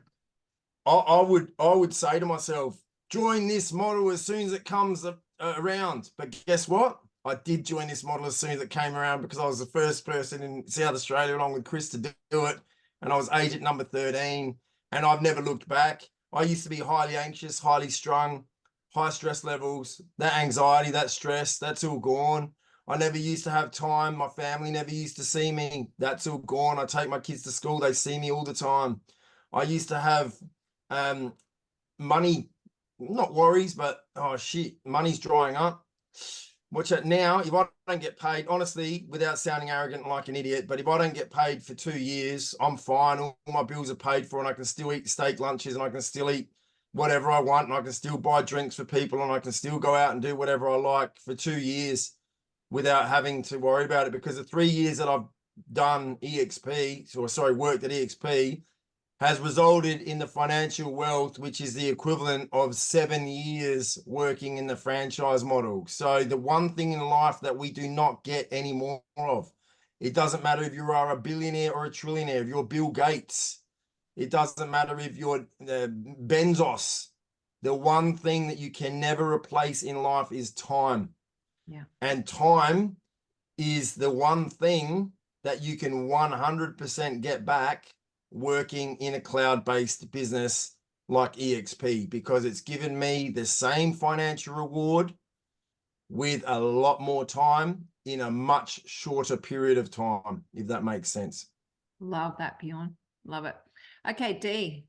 I would say to myself, join this model as soon as it comes around. But guess what? I did join this model as soon as it came around, because I was the first person in South Australia, along with Chris, to do it. And I was agent number 13, and I've never looked back. I used to be highly anxious, highly strung, high stress levels, that anxiety, that stress, that's all gone. I never used to have time. My family never used to see me. That's all gone. I take my kids to school. They see me all the time. I used to have money, not worries, but oh shit, money's drying up. Watch it now. If I don't get paid, honestly, without sounding arrogant like an idiot, but if I don't get paid for 2 years, I'm fine. All my bills are paid for, and I can still eat steak lunches, and I can still eat whatever I want, and I can still buy drinks for people, and I can still go out and do whatever I like for 2 years without having to worry about it. Because the 3 years that I've done EXP, or sorry, worked at EXP, has resulted in the financial wealth, which is the equivalent of 7 years working in the franchise model. So the one thing in life that we do not get any more of, it doesn't matter if you are a billionaire or a trillionaire, if you're Bill Gates, it doesn't matter if you're Bezos, the one thing that you can never replace in life is time. Yeah. And time is the one thing that you can 100% get back working in a cloud-based business like EXP, because it's given me the same financial reward with a lot more time in a much shorter period of time, if that makes sense. Love that, Bjorn. Love it. Okay, Dee,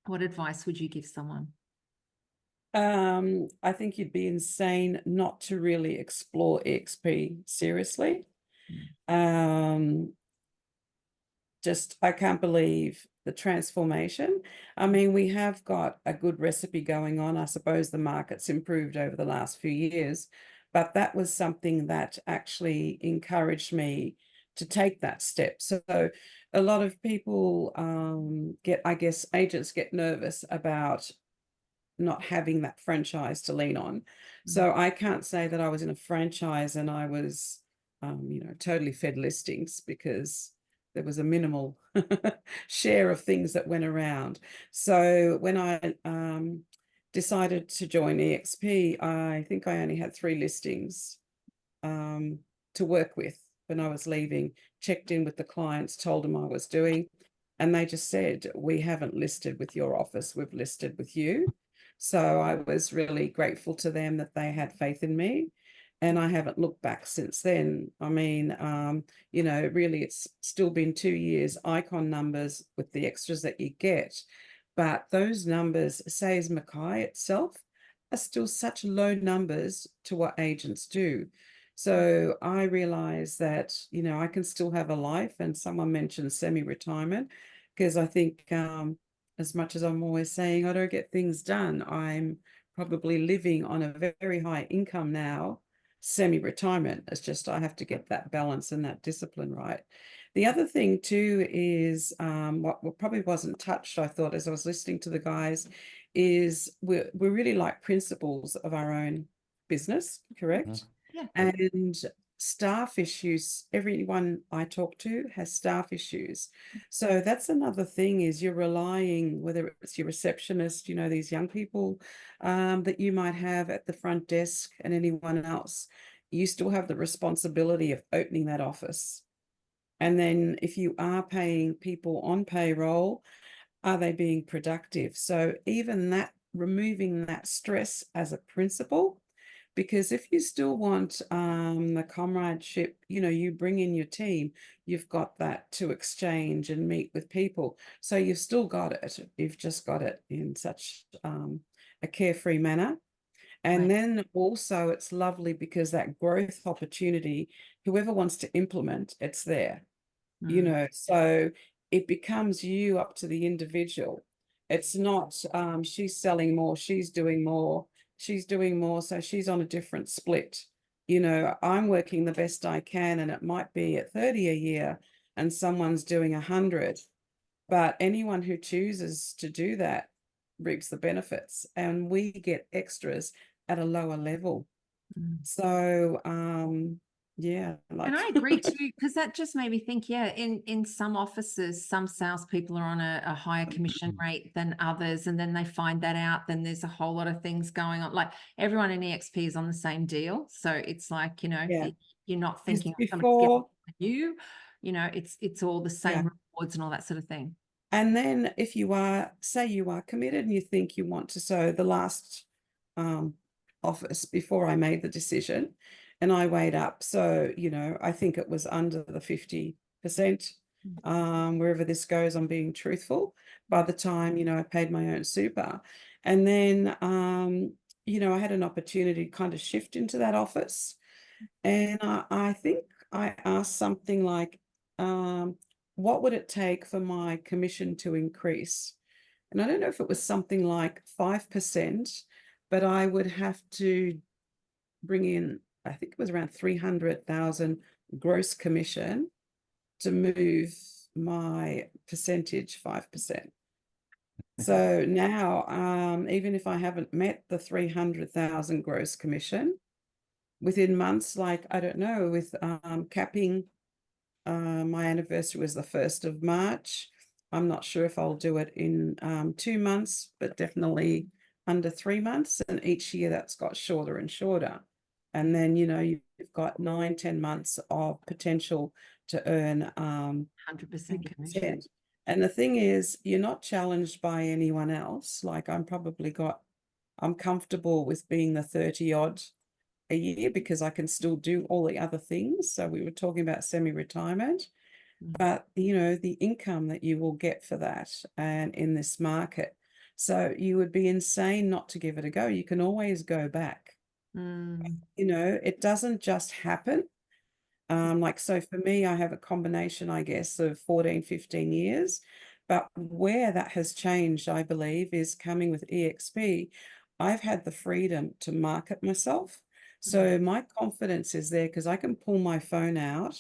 what advice would you give someone? I think you'd be insane not to really explore EXP seriously. Just, I can't believe the transformation. I mean, we have got a good recipe going on. I suppose the market's improved over the last few years, but that was something that actually encouraged me to take that step. So a lot of people I guess agents get nervous about not having that franchise to lean on. So I can't say that I was in a franchise and I was, you know, totally fed listings, because there was a minimal share of things that went around. So when I decided to join EXP, I think I only had 3 listings to work with when I was leaving. Checked in with the clients, told them I was doing, and they just said, we haven't listed with your office, we've listed with you. So I was really grateful to them that they had faith in me. And I haven't looked back since then. I mean, you know, really, it's still been 2 years, icon numbers with the extras that you get. But those numbers, say as Mackay itself, are still such low numbers to what agents do. So I realize that, you know, I can still have a life. And someone mentioned semi-retirement, because I think as much as I'm always saying I don't get things done, I'm probably living on a very high income now. Semi-retirement. It's just I have to get that balance and that discipline right. The other thing too is what probably wasn't touched, I thought, as I was listening to the guys, is we're really like principals of our own business, correct? Yeah. And staff issues, everyone I talk to has staff issues. So that's another thing, is you're relying, whether it's your receptionist, you know, these young people that you might have at the front desk, and anyone else, you still have the responsibility of opening that office. And then if you are paying people on payroll, are they being productive? So even that, removing that stress as a principal, because if you still want the comradeship, you know, you bring in your team, you've got that to exchange and meet with people. So you've still got it. You've just got it in such a carefree manner. And Right. then also it's lovely because that growth opportunity, whoever wants to implement, it's there, you know, so it becomes you up to the individual. It's not she's selling more, she's doing more, so she's on a different split. you know, I'm working the best I can, and it might be at 30 a year and someone's doing 100. But anyone who chooses to do that reaps the benefits, and we get extras at a lower level. So, yeah. Like, And I agree too, because that just made me think, yeah, in some offices, some salespeople are on a higher commission rate than others, and then they find that out, then there's a whole lot of things going on. Like everyone in EXP is on the same deal. So it's like, you know, yeah. you're not thinking somebody's Before, getting you know, it's all the same yeah. rewards and all that sort of thing. And then if you are, say you are committed and you think you want to, so the last office before I made the decision, and I weighed up, so, you know, I think it was under the 50%, wherever this goes, I'm being truthful, by the time, you know, I paid my own super. And then, you know, I had an opportunity to kind of shift into that office. And I think I asked something like, what would it take for my commission to increase? And I don't know if it was something like 5%, but I would have to bring in, I think it was around 300,000 gross commission to move my percentage 5%. So now, even if I haven't met the 300,000 gross commission, within months, like, I don't know, with capping, my anniversary was the 1st of March. I'm not sure if I'll do it in 2 months, but definitely under 3 months. And each year that's got shorter and shorter. And then, you know, you've got 9-10 months of potential to earn 100% commission. 50%. And the thing is, you're not challenged by anyone else. Like I'm comfortable with being the 30 odd a year because I can still do all the other things. So we were talking about semi-retirement, but you know, the income that you will get for that and in this market. So you would be insane not to give it a go. You can always go back. You know, it doesn't just happen. Like, so for me, I have a combination, I guess, of 14, 15 years. But where that has changed, I believe, is coming with EXP. I've had the freedom to market myself. So my confidence is there because I can pull my phone out.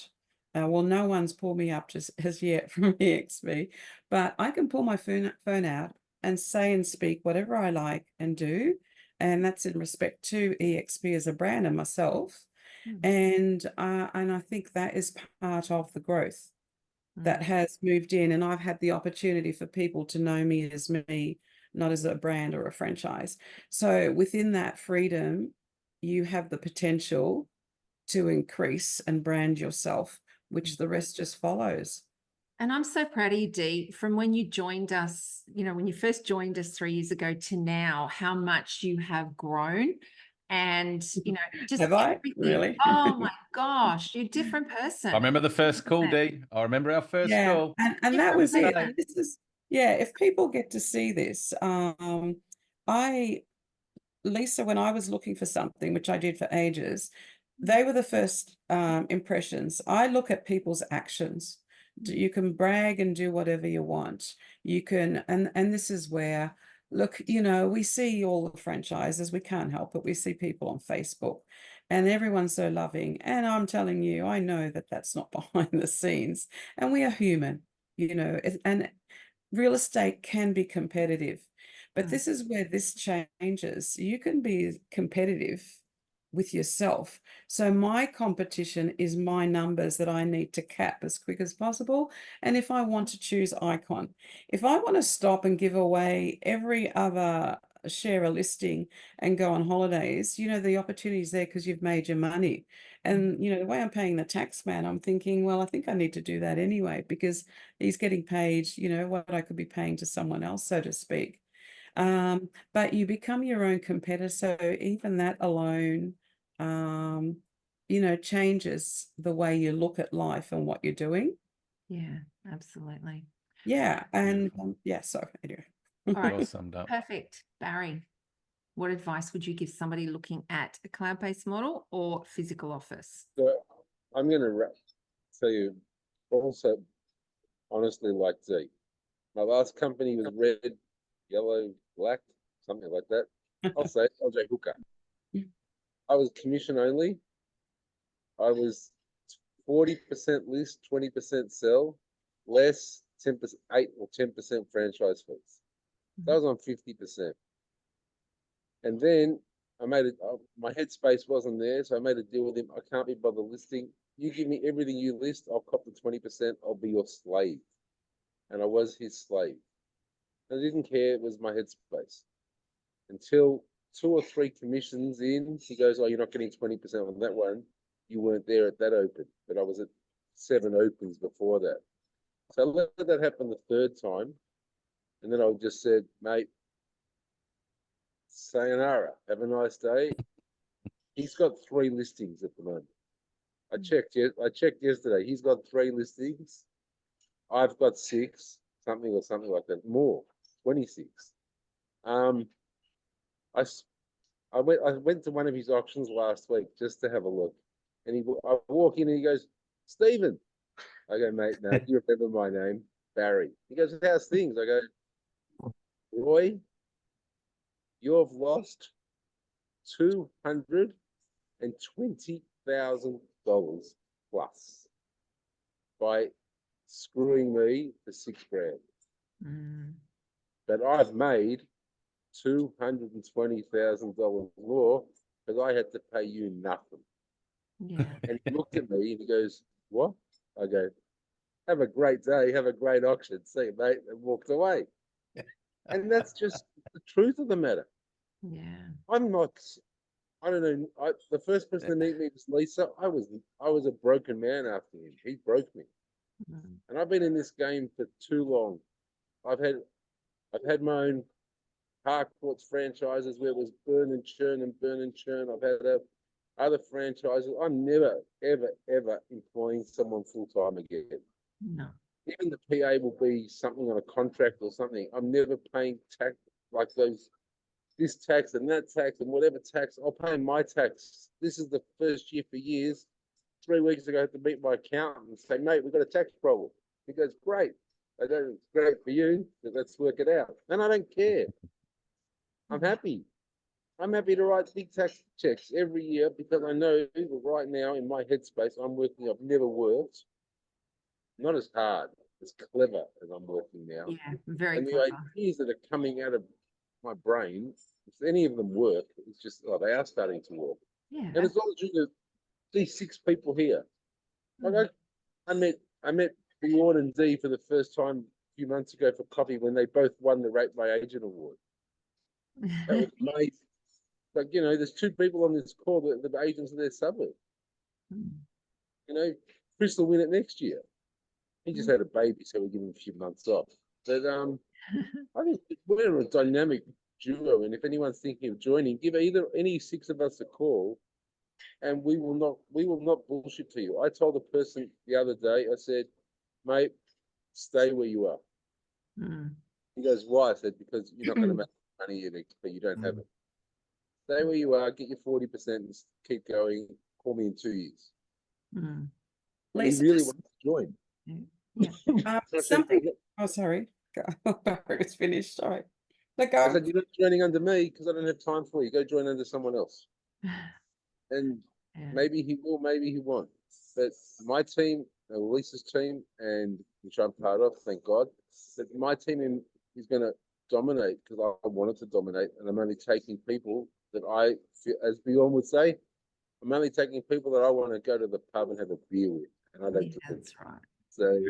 Well, no one's pulled me up just as yet from EXP, but I can pull my phone out and say and speak whatever I like and do. And that's in respect to EXP as a brand and myself. And I think that is part of the growth that has moved in. And I've had the opportunity for people to know me as me, not as a brand or a franchise. So within that freedom, you have the potential to increase and brand yourself, which the rest just follows. And I'm so proud of you, Dee, from when you joined us, you know, when you first joined us 3 years ago to now, how much you have grown. And, you know, just Have I? everything. Really? Oh my gosh, you're a different person. I remember the first call, Dee. I remember our first Yeah, call. and that was it. Different And this is, yeah, if people get to see this, Lisa, when I was looking for something, which I did for ages, they were the first impressions. I look at people's actions. You can brag and do whatever you want. You can, and this is where, look, you know, we see all the franchises, we can't help it. We see people on Facebook and everyone's so loving. And I'm telling you, I know that that's not behind the scenes. And we are human, you know, and real estate can be competitive. But this is where this changes. You can be competitive with yourself. So my competition is my numbers that I need to cap as quick as possible. And if I want to choose icon, if I want to stop and give away every other share a listing and go on holidays, you know, the opportunity is there because you've made your money. And, you know, the way I'm paying the tax man, I'm thinking, well, I think I need to do that anyway, because he's getting paid, you know, what I could be paying to someone else, so to speak. But you become your own competitor. So even that alone, you know, changes the way you look at life and what you're doing. Yeah, absolutely. Yeah. And yeah, so anyway. All right. Well summed up. Perfect. Barry, what advice would you give somebody looking at a cloud-based model or physical office? So I'm going to tell you also, honestly, like Z. My last company was red, yellow, black, something like that. I'll say LJ Hooker. I was commission only. I was 40% list, 20% sell, less 10%, 8 or 10% franchise fees. That was on 50%. And then I made it, my headspace wasn't there, so I made a deal with him. I can't be bothered listing. You give me everything you list, I'll cop the 20%, I'll be your slave. And I was his slave. I didn't care, it was my headspace. Until 2 or 3 commissions in, he goes, oh, you're not getting 20% on that one. You weren't there at that open, but I was at 7 opens before that. So I let that happen the 3rd time. And then I just said, mate, sayonara, have a nice day. He's got 3 listings at the moment. I checked yesterday. He's got 3 listings. I've got 6, something like that. More, 26. I went to one of his auctions last week just to have a look, and I walk in and he goes, Stephen. I go, mate, no, you remember my name, Barry. He goes, how's things? I go, Roy, you've lost $220,000 plus by screwing me for $6,000. But I've made $220,000 more because I had to pay you nothing. Yeah. And he looked at me and he goes, what? I go, have a great day, have a great auction, see you, mate, and walked away. And that's just the truth of the matter. Yeah. I'm not, I don't know, the first person to meet me was Lisa. I was a broken man after him. He broke me. And I've been in this game for too long. I've had my own park courts franchises where it was burn and churn and burn and churn. I've had other franchises. I'm never, ever, ever employing someone full-time again. No. Even the PA will be something on a contract or something. I'm never paying tax like this tax and that tax and whatever tax. I'll pay my tax. This is the first year for years. 3 weeks ago, I had to meet my accountant and say, mate, we've got a tax problem. He goes, great. I go, it's great for you, but let's work it out. And I don't care. I'm happy. I'm happy to write big tax checks every year because I know that right now in my headspace, I'm working. I've never worked. Not as hard, as clever as I'm working now. Yeah, very And the clever. ideas that are coming out of my brain, if any of them work, it's just, oh, they are starting to work. Yeah. And it's all due to these 6 people here. Like I met Bjorn and Dee for the first time a few months ago for coffee when they both won the Rate My Agent award. That was amazing. Like, you know, there's 2 people on this call that the agents of their suburb. You know, Chris will win it next year. He just had a baby, so we give him a few months off. But I think we're a dynamic duo, and if anyone's thinking of joining, give any 6 of us a call, and we will not bullshit to you. I told a person the other day, I said, mate, stay where you are. He goes, why? I said, because you're not going to make money in it, but you don't have it. Stay where you are, get your 40% and keep going. Call me in 2 years. Lisa, he really wants to join. Yeah. Something. Oh, sorry. Barry was finished. Sorry. Look, I said, you're not joining under me because I don't have time for you. Go join under someone else. And maybe he will, maybe he won't. But my team, Lisa's team, and which I'm part of, thank God, that my team is going to dominate because I wanted to dominate, and I'm only taking people that I feel, as Bjorn would say, I'm only taking people that I want to go to the pub and have a beer with, and I don't. That's right. So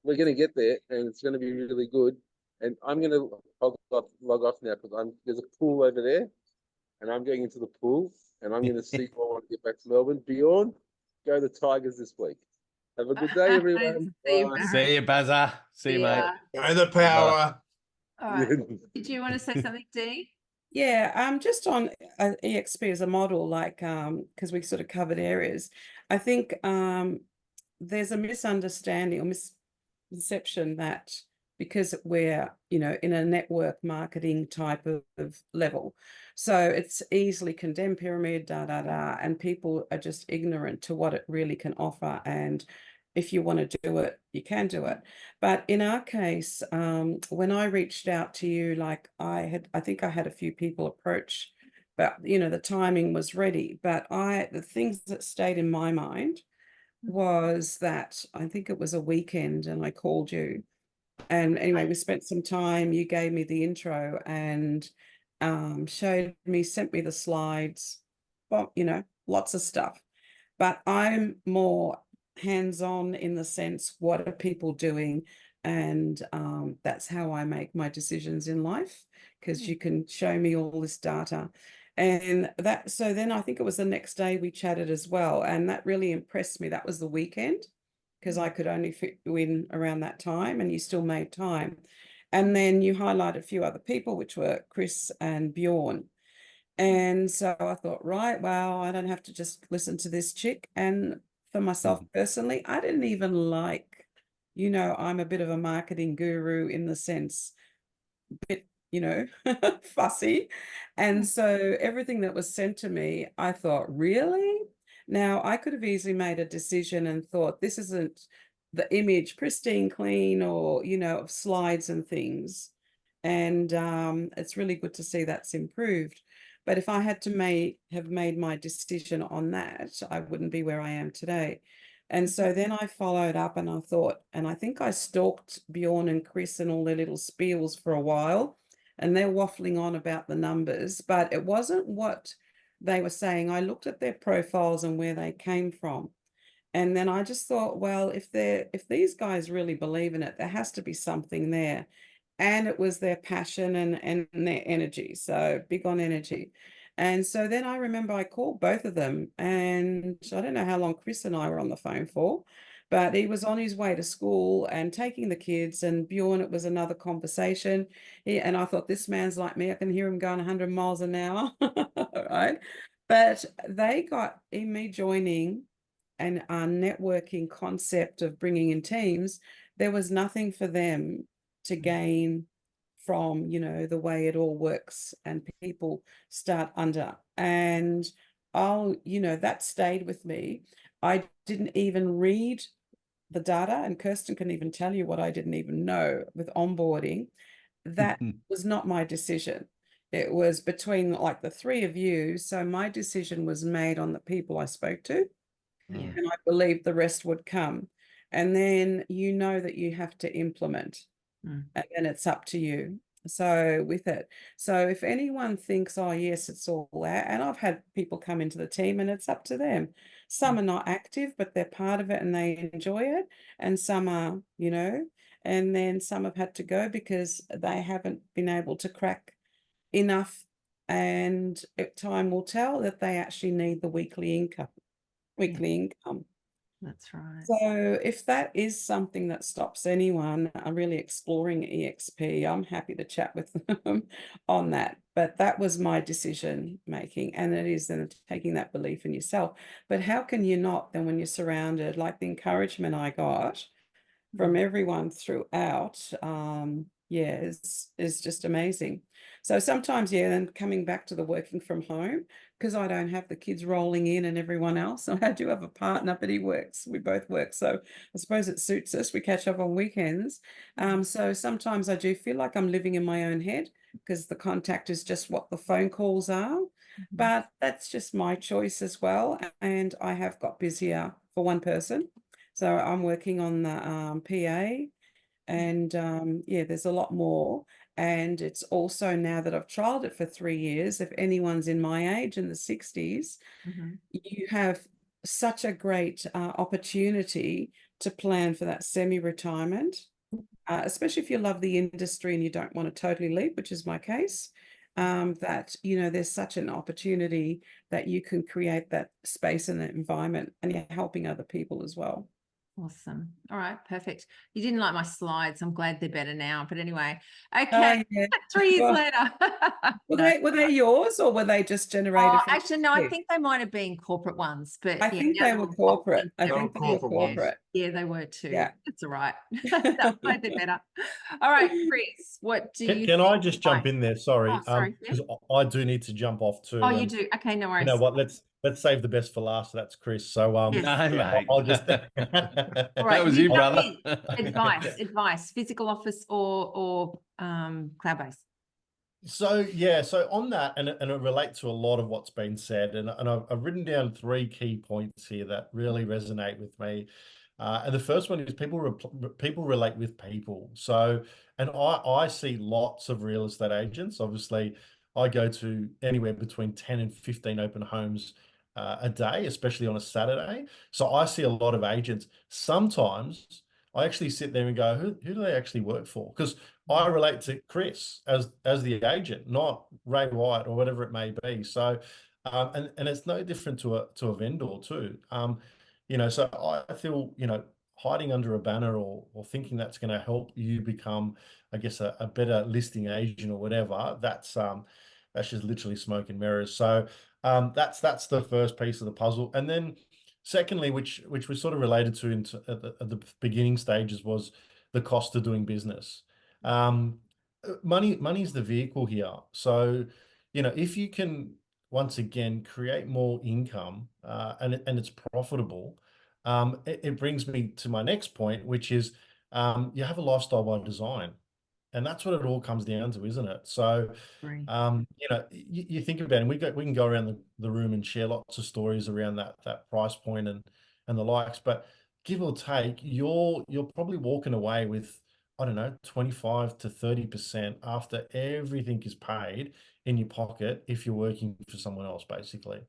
we're going to get there, and it's going to be really good. And I'm going to log off now because there's a pool over there, and I'm going into the pool, and I'm going to see if I want to get back to Melbourne. Bjorn, go the Tigers this week. Have a good day, everyone. See you, Bazza. See you, mate. Go the power. All right. Did you want to say something, Dee? Yeah, just on EXP as a model, like because we sort of covered areas. I think there's a misunderstanding or misconception that because we're, you know, in a network marketing type of level, so it's easily condemned pyramid, and people are just ignorant to what it really can offer. And if you want to do it, you can do it. But in our case, when I reached out to you, like I think I had a few people approach but the timing was ready. But the things that stayed in my mind was that I think it was a weekend and I called you. And anyway, we spent some time. You gave me the intro and sent me the slides, well, lots of stuff. But I'm more hands-on in the sense, what are people doing? And that's how I make my decisions in life, because you can show me all this data. And so then I think it was the next day we chatted as well. And that really impressed me. That was the weekend, because I could only fit you in around that time, and you still made time. And then you highlighted a few other people, which were Chris and Bjorn. And so I thought, right, well, I don't have to just listen to this chick. And for myself personally, I didn't even like, I'm a bit of a marketing guru in the sense, bit, fussy. And so everything that was sent to me, I thought, really? Now, I could have easily made a decision and thought, this isn't the image pristine, clean, or, of slides and things. And it's really good to see that's improved. But if I had to have made my decision on that, I wouldn't be where I am today. And so then I followed up and I thought, and I think I stalked Bjorn and Chris and all their little spiels for a while, and they're waffling on about the numbers, but it wasn't what they were saying. I looked at their profiles and where they came from. And then I just thought, well, if these guys really believe in it, there has to be something there. And it was their passion and their energy. So big on energy. And so then I remember I called both of them, and I don't know how long Chris and I were on the phone for, but he was on his way to school and taking the kids, and Bjorn, it was another conversation. And I thought, this man's like me. I can hear him going 100 miles an hour, right? But they got in me joining and our networking concept of bringing in teams. There was nothing for them to gain from, the way it all works, and people start under. And that stayed with me. I didn't even read the data, and Kirsten can even tell you what I didn't even know with onboarding. That was not my decision. It was between like the three of you. So my decision was made on the people I spoke to. Yeah. And I believed the rest would come. And then that you have to implement. And then it's up to you. So with it. So if anyone thinks, oh, yes, it's all that. And I've had people come into the team and it's up to them. Some are not active, but they're part of it and they enjoy it. And some are, and then some have had to go because they haven't been able to crack enough. And time will tell that they actually need the weekly income. That's right. So if that is something that stops anyone really exploring EXP, I'm happy to chat with them on that. But that was my decision making, and it is then taking that belief in yourself. But how can you not then when you're surrounded, like the encouragement I got from everyone throughout, is just amazing. So sometimes, then coming back to the working from home, because I don't have the kids rolling in and everyone else. So I do have a partner, but he works. We both work. So I suppose it suits us. We catch up on weekends. So sometimes I do feel like I'm living in my own head because the contact is just what the phone calls are. But that's just my choice as well. And I have got busier for one person. So I'm working on the PA, and there's a lot more. And it's also, now that I've trialed it for 3 years, if anyone's in my age in the 60s, you have such a great opportunity to plan for that semi-retirement, especially if you love the industry and you don't want to totally leave, which is my case. That there's such an opportunity that you can create that space and that environment, and you're helping other people as well. Awesome. All right, perfect. You didn't like my slides. I'm glad they're better now. But anyway, okay. Yeah. 3 years Well, later. were they yours, or were they just generated? Oh, actually, no, I think they might have been corporate ones, but I think they were corporate. I think they were corporate. Yeah, they were too. Yeah. That's all right. I'm glad they're better. All right, Chris, what do you Can I think? just jump in there? Sorry. Oh, sorry. Because I do need to jump off too. Oh, you do? Okay, no worries. You know what? Let's save the best for last. That's Chris. So Yes. No, mate. I'll just All That right, was you you, tell brother. me. Advice, physical office or cloud-based? So yeah, so on that, and it relates to a lot of what's been said, and I've written down 3 key points here that really resonate with me. And the first one is people relate with people. So, and I see lots of real estate agents. Obviously, I go to anywhere between 10 and 15 open homes a day, especially on a Saturday. So I see a lot of agents. Sometimes I actually sit there and go, who do they actually work for? Because I relate to Chris as the agent, not Ray White or whatever it may be. So, and it's no different to a vendor too. So I feel, hiding under a banner or thinking that's going to help you become, I guess, a better listing agent or whatever. That's just literally smoke and mirrors. So that's the first piece of the puzzle, and then secondly, which we sort of related to at the beginning stages, was the cost of doing business. Money's the vehicle here. So, if you can once again create more income and it's profitable, it brings me to my next point, which is you have a lifestyle by design. And that's what it all comes down to, isn't it? So, Right. you think about it, and we can go around the room and share lots of stories around that price point and the likes, but give or take, you're probably walking away with, I don't know, 25 to 30% after everything is paid in your pocket if you're working for someone else, basically.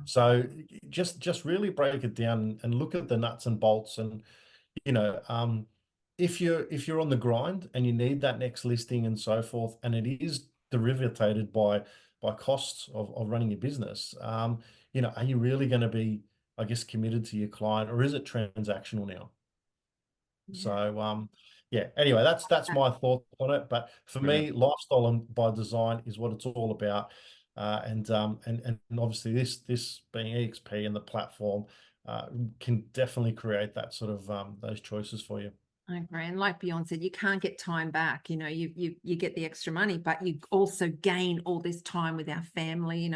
So just really break it down and look at the nuts and bolts, and you know, if you're on the grind and you need that next listing and so forth, and it is derivated by costs of running your business, are you really going to be, I guess, committed to your client, or is it transactional now? Yeah. So yeah, anyway, that's my thoughts on it. But for me, lifestyle and by design is what it's all about. And obviously this being EXP and the platform can definitely create that sort of those choices for you. I agree. And like Bjorn said, you can't get time back. You get the extra money, but you also gain all this time with our family.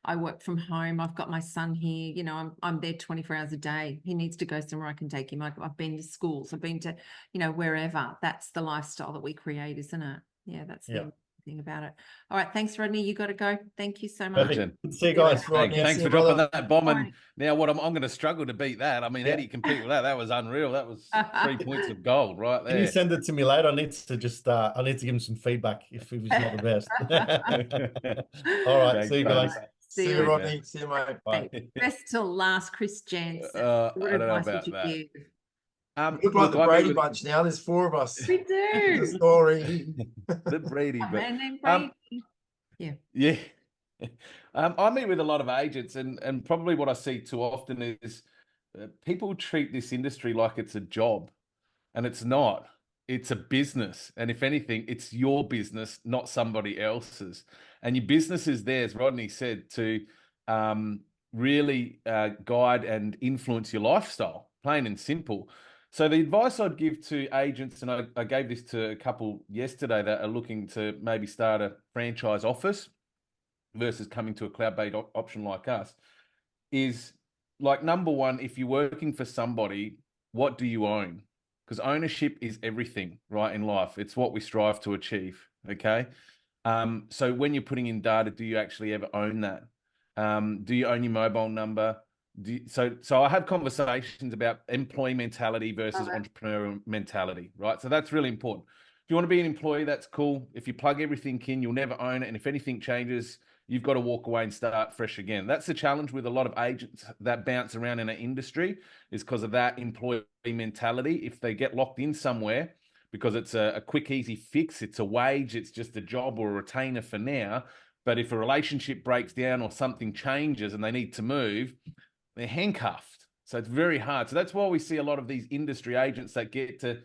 I work from home. I've got my son here. I'm there 24 hours a day. He needs to go somewhere, I can take him. I've been to schools. I've been to, wherever. That's the lifestyle that we create, isn't it? Yeah, that's the thing about it. All right. Thanks, Rodney. You got to go. Thank you so much. Perfect. See you guys. Thanks for dropping that bomb. All And right. now I'm going to struggle to beat that. I mean, how do you compete with that? That was unreal. That was 3 points of gold right Can you there. send it to me later? I need to give him some feedback if he was not the best. All right. Thanks, See you guys. See you, Rodney. See you, mate. Bye. Best till last, Chris Jansen. I What don't know advice would about you that. give? We look like the Brady Bunch now. There's 4 of us. We The do. story. The Brady A Bunch. man named Brady. Yeah. I meet with a lot of agents, and probably what I see too often is people treat this industry like it's a job, and it's not. It's a business. And if anything, it's your business, not somebody else's. And your business is there, as Rodney said, to really guide and influence your lifestyle, plain and simple. So the advice I'd give to agents, and I gave this to a couple yesterday that are looking to maybe start a franchise office versus coming to a cloud-based option like us, is like, number one, if you're working for somebody, what do you own? Because ownership is everything, right, in life. It's what we strive to achieve, okay? So when you're putting in data, do you actually ever own that? Do you own your mobile number? So I have conversations about employee mentality versus entrepreneurial mentality, right? So that's really important. If you want to be an employee, that's cool. If you plug everything in, you'll never own it. And if anything changes, you've got to walk away and start fresh again. That's the challenge with a lot of agents that bounce around in an industry, is because of that employee mentality. If they get locked in somewhere because it's a quick, easy fix, it's a wage, it's just a job or a retainer for now. But if a relationship breaks down or something changes and they need to move, they're handcuffed. So it's very hard. So that's why we see a lot of these industry agents that get to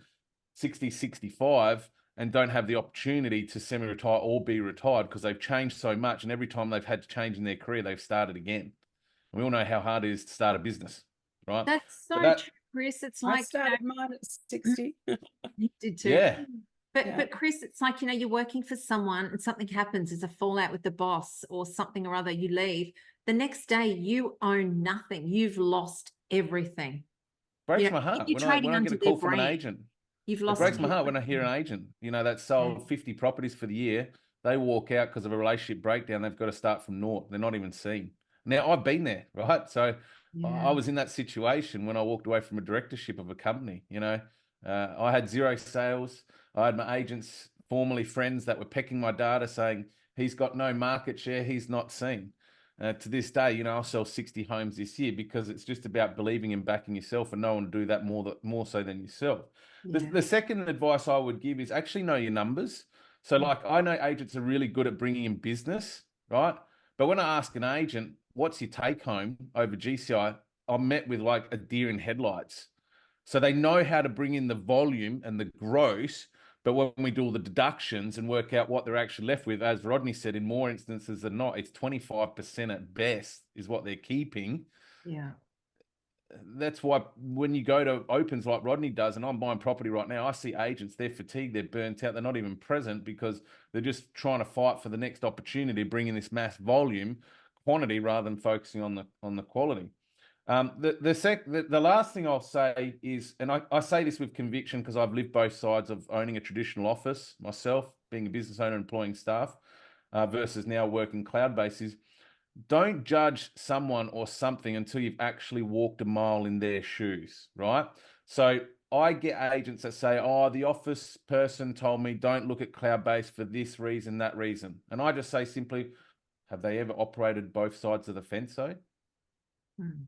60, 65 and don't have the opportunity to semi-retire or be retired, because they've changed so much. And every time they've had to change in their career, they've started again. And we all know how hard it is to start a business, right? That's so true, Chris. It's I like, started mine at 60. you did too. Yeah. But Chris, it's like, you're working for someone and something happens, there's a fallout with the boss or something or other, you leave. The next day you own nothing. You've lost everything. Breaks my heart when I get a call from an agent. You've It lost breaks my heart when I everything. hear an agent, that sold 50 properties for the year, They walk out because of a relationship breakdown. They've got to start from naught. They're not even seen. Now, I've been there, right? So I was in that situation when I walked away from a directorship of a company. I had zero sales. I had my agents, formerly friends, that were pecking my data saying, he's got no market share, he's not seen. To this day, I'll sell 60 homes this year because it's just about believing and backing yourself, and no one will do that more so than yourself. The second advice I would give is actually know your numbers. So like, I know agents are really good at bringing in business, right? But when I ask an agent, what's your take home over GCI, I'm met with like a deer in headlights. So they know how to bring in the volume and the gross, but when we do all the deductions and work out what they're actually left with, as Rodney said, in more instances than not, it's 25% at best is what they're keeping. Yeah. That's why when you go to opens like Rodney does, and I'm buying property right now, I see agents, they're fatigued, they're burnt out, they're not even present because they're just trying to fight for the next opportunity, bringing this mass volume, quantity, rather than focusing on the quality. The last thing I'll say is, and I say this with conviction because I've lived both sides of owning a traditional office myself, being a business owner, employing staff, versus now working cloud-based, is don't judge someone or something until you've actually walked a mile in their shoes, right? So I get agents that say, oh, the office person told me don't look at cloud-based for this reason, that reason. And I just say simply, have they ever operated both sides of the fence though?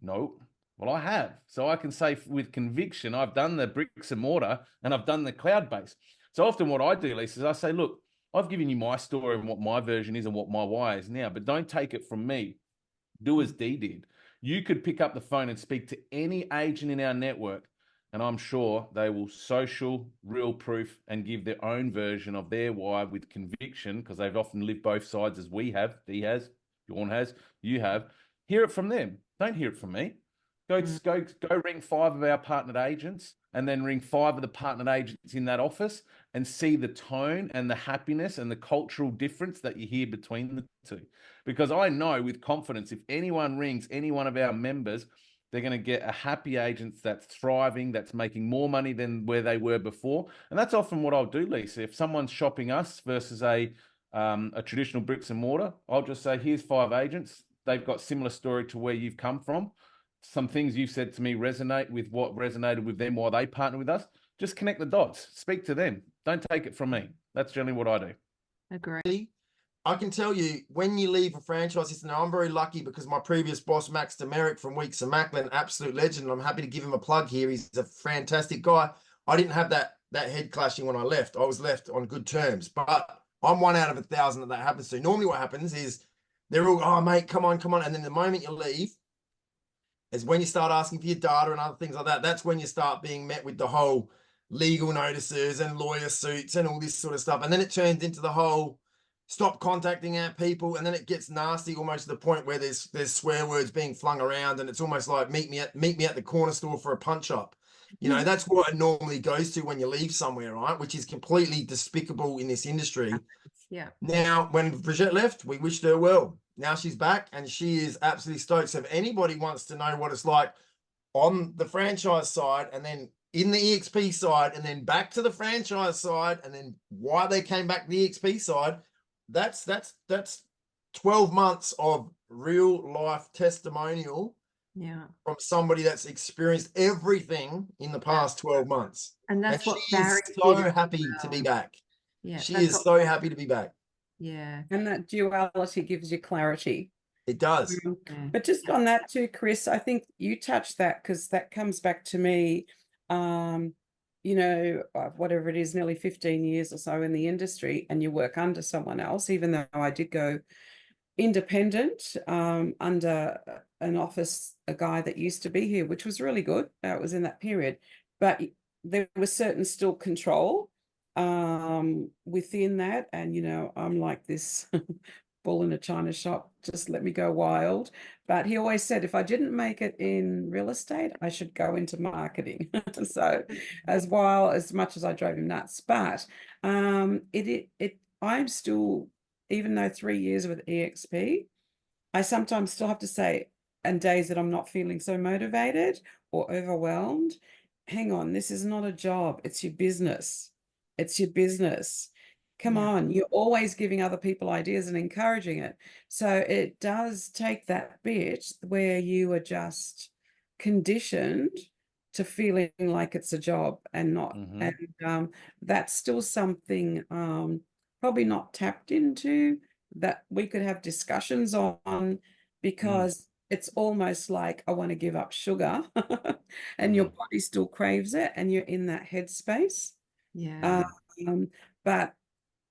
No. Well, I have. So I can say with conviction, I've done the bricks and mortar and I've done the cloud-based. So often what I do, Lisa, is I say, look, I've given you my story and what my version is and what my why is now, but don't take it from me. Do as Dee did. You could pick up the phone and speak to any agent in our network, and I'm sure they will social, real proof, and give their own version of their why with conviction, because they've often lived both sides as we have. Dee has, Dawn has, you have. Hear it from them. Don't hear it from me. Go ring 5 of our partnered agents and then ring 5 of the partnered agents in that office and see the tone and the happiness and the cultural difference that you hear between the two. Because I know with confidence, if anyone rings any one of our members, they're going to get a happy agent that's thriving, that's making more money than where they were before. And that's often what I'll do, Lisa. If someone's shopping us versus a traditional bricks and mortar, I'll just say, here's 5 agents. They've got similar story to where you've come from. Some things you've said to me resonate with what resonated with them while they partner with us. Just connect the dots. Speak to them. Don't take it from me. That's generally what I do. Agree. I can tell you, when you leave a franchise system, now I'm very lucky because my previous boss, Max Demerick from Weeks of Macklin, absolute legend. I'm happy to give him a plug here. He's a fantastic guy. I didn't have that head clashing when I left. I was left on good terms, but I'm 1 out of 1,000 that happens to. Normally what happens is they're all, oh, mate, come on. And then the moment you leave is when you start asking for your data and other things like that. That's when you start being met with the whole legal notices and lawyer suits and all this sort of stuff. And then it turns into the whole stop contacting our people. And then it gets nasty almost to the point where there's swear words being flung around. And it's almost like meet me at the corner store for a punch up. That's what it normally goes to when you leave somewhere, right? Which is completely despicable in this industry. Yeah. Now, when Brigitte left, we wished her well. Now she's back and she is absolutely stoked. So if anybody wants to know what it's like on the franchise side and then in the EXP side and then back to the franchise side and then why they came back to the EXP side, that's 12 months of real life testimonial from somebody that's experienced everything in the past 12 months. And that's what she is so happy to be back. Yeah, she is so happy to be back. Yeah. And that duality gives you clarity. It does. But just on that too, Chris, I think you touched that because that comes back to me, whatever it is, nearly 15 years or so in the industry, and you work under someone else, even though I did go independent under an office, a guy that used to be here, which was really good. It was in that period. But there was certain still control within that. And, I'm like this bull in a china shop, just let me go wild. But he always said, if I didn't make it in real estate, I should go into marketing. So as much as I drove him nuts, but I'm still, even though 3 years with EXP, I sometimes still have to say, and days that I'm not feeling so motivated or overwhelmed, hang on, this is not a job. It's your business. It's your business. Come Yeah. on, you're always giving other people ideas and encouraging it. So it does take that bit where you are just conditioned to feeling like it's a job and not. Mhm. And that's still something probably not tapped into that we could have discussions on, because it's almost like I want to give up sugar and your body still craves it and you're in that headspace. Yeah. But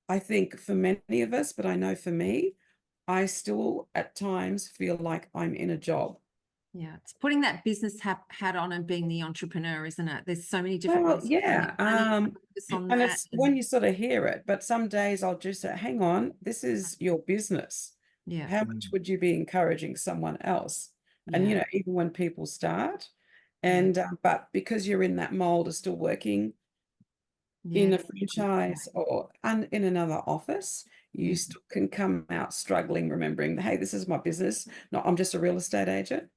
I think for many of us, but I know for me, I still at times feel like I'm in a job. Yeah. It's putting that business hat on and being the entrepreneur, isn't it? There's so many different Well, ways to yeah. make money, focus on And that. it's when you sort of hear it, but some days I'll just say, hang on, this is your business. Yeah. How much would you be encouraging someone else? And, you Yeah. know, even when people start, Yeah. and but because you're in that mold of still working in a franchise or in another office, you still can come out struggling, remembering that, hey, this is my business. No, I'm just a real estate agent.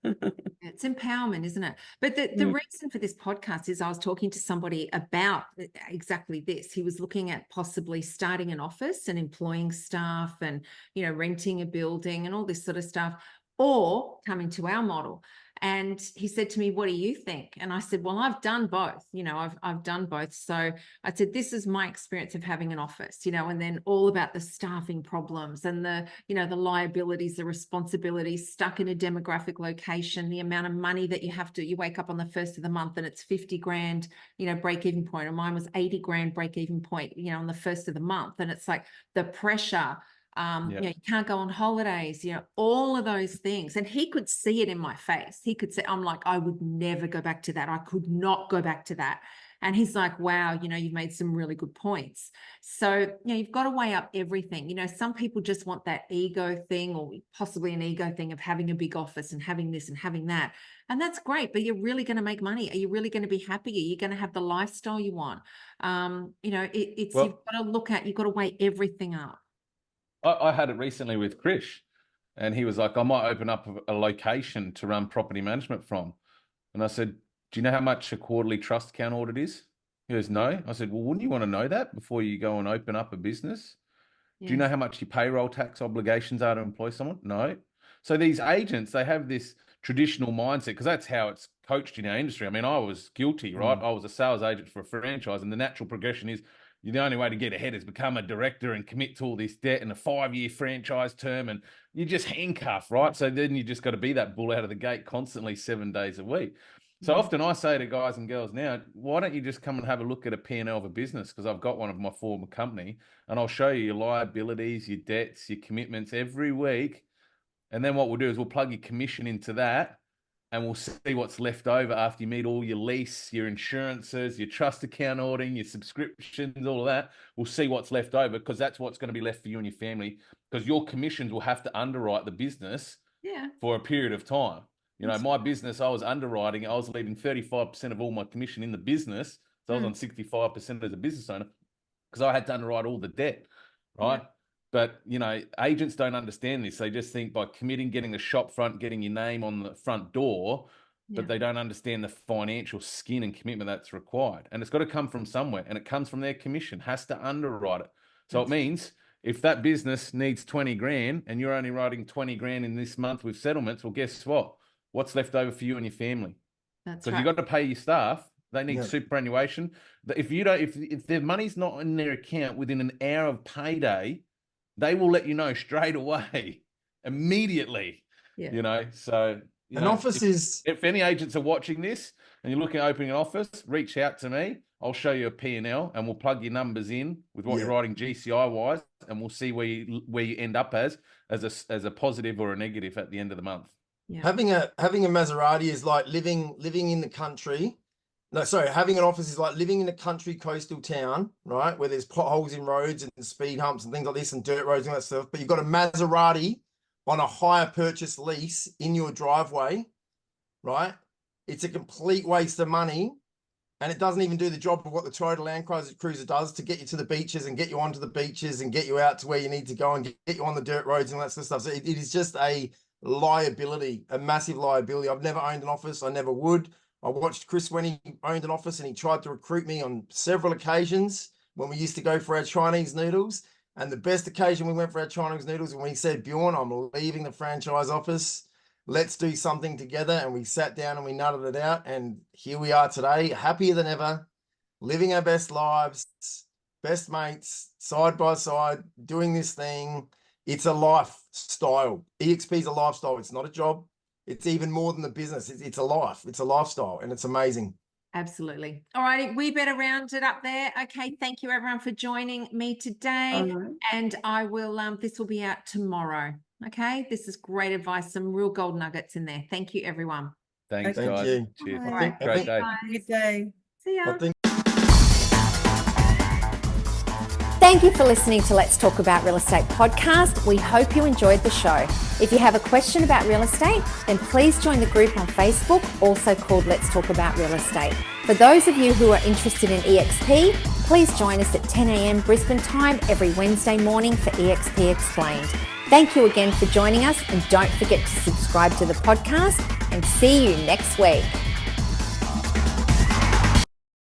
It's empowerment, isn't it? But the reason for this podcast is I was talking to somebody about exactly this. He was looking at possibly starting an office and employing staff and, you know, renting a building and all this sort of stuff, or coming to our model. And he said to me, what do you think? And I said, well, I've done both, you know, I've done both. So I said, this is my experience of having an office, you know, and then all about the staffing problems and the, you know, the liabilities, the responsibilities, stuck in a demographic location, the amount of money that you wake up on the first of the month and it's 50 grand, you know, break even point, or mine was 80 grand break even point, you know, on the first of the month. And it's like the pressure, you know, you can't go on holidays, you know, all of those things. And he could see it in my face. He could say, I'm like, I would never go back to that. I could not go back to that. And he's like, wow, you know, you've made some really good points. So, you know, you've got to weigh up everything. You know, some people just want that ego thing, or possibly an ego thing of having a big office and having this and having that. And that's great, but you're really going to make money. Are you really going to be happy? Are you going to have the lifestyle you want? You know, you've got to look at, you've got to weigh everything up. I had it recently with Krish, and he was like, I might open up a location to run property management from. And I said, do you know how much a quarterly trust account audit is? He goes, no. I said, well, wouldn't you want to know that before you go and open up a business? Do you know how much your payroll tax obligations are to employ someone? No. So these agents, they have this traditional mindset, because that's how it's coached in our industry. I mean, I was guilty, right? I was a sales agent for a franchise, and the natural progression is the only way to get ahead is become a director and commit to all this debt and a 5-year franchise term, and you just handcuff, right? So then you just got to be that bull out of the gate constantly 7 days a week. So often I say to guys and girls now, why don't you just come and have a look at a P&L of a business? Because I've got one of my former company, and I'll show you your liabilities, your debts, your commitments every week. And then what we'll do is we'll plug your commission into that, and we'll see what's left over after you meet all your lease, your insurances, your trust account auditing, your subscriptions, all of that. We'll see what's left over, because that's what's going to be left for you and your family, because your commissions will have to underwrite the business for a period of time. You know, my business, I was underwriting, I was leaving 35% of all my commission in the business. So I was on 65% as a business owner, because I had to underwrite all the debt, right? But, you know, agents don't understand this. They just think by committing, getting the shop front, getting your name on the front door, but they don't understand the financial skin and commitment that's required. And it's got to come from somewhere, and it comes from their commission, has to underwrite it. So it means if that business needs 20 grand and you're only writing 20 grand in this month with settlements, well, guess what? What's left over for you and your family? That's Because you've got to pay your staff. They need Yeah. superannuation. If you don't, if their money's not in their account within an hour of payday, they will let you know straight away, immediately. You know, so Office is, if any agents are watching this and you're looking at opening an office, reach out to me. I'll show you a P&L, and we'll plug your numbers in with what you're writing GCI wise, and we'll see where you end up as a positive or a negative at the end of the month. having a Maserati is like living in the country. No, sorry, having an office is like living in a country coastal town, right? Where there's potholes in roads and speed humps and things like this and dirt roads and all that stuff. But you've got a Maserati on a hire purchase lease in your driveway, right? It's a complete waste of money. And it doesn't even do the job of what the Toyota Land Cruiser does to get you to the beaches and get you onto the beaches and get you out to where you need to go and get you on the dirt roads and all that sort of stuff. So it is just a liability, a massive liability. I've never owned an office. I never would. I watched Chris when he owned an office, and he tried to recruit me on several occasions when we used to go for our Chinese noodles. And the best occasion we went for our Chinese noodles when we said, Bjorn, I'm leaving the franchise office. Let's do something together. And we sat down and we nutted it out. And here we are today, happier than ever, living our best lives, best mates, side by side, doing this thing. It's a lifestyle. EXP is a lifestyle. It's not a job. It's even more than the business. It's a life. It's a lifestyle, and it's amazing. Absolutely. All righty, we better round it up there. Okay, thank you everyone for joining me today. All right. And I will, this will be out tomorrow. Okay, this is great advice, some real gold nuggets in there. Thank you, everyone. Thanks, Thank guys. you. Cheers. All right. Great day. Bye. Good day. See ya. I think Thank you for listening to Let's Talk About Real Estate podcast. We hope you enjoyed the show. If you have a question about real estate, then please join the group on Facebook, also called Let's Talk About Real Estate. For those of you who are interested in EXP, please join us at 10 a.m. Brisbane time every Wednesday morning for EXP Explained. Thank you again for joining us, and don't forget to subscribe to the podcast, and see you next week.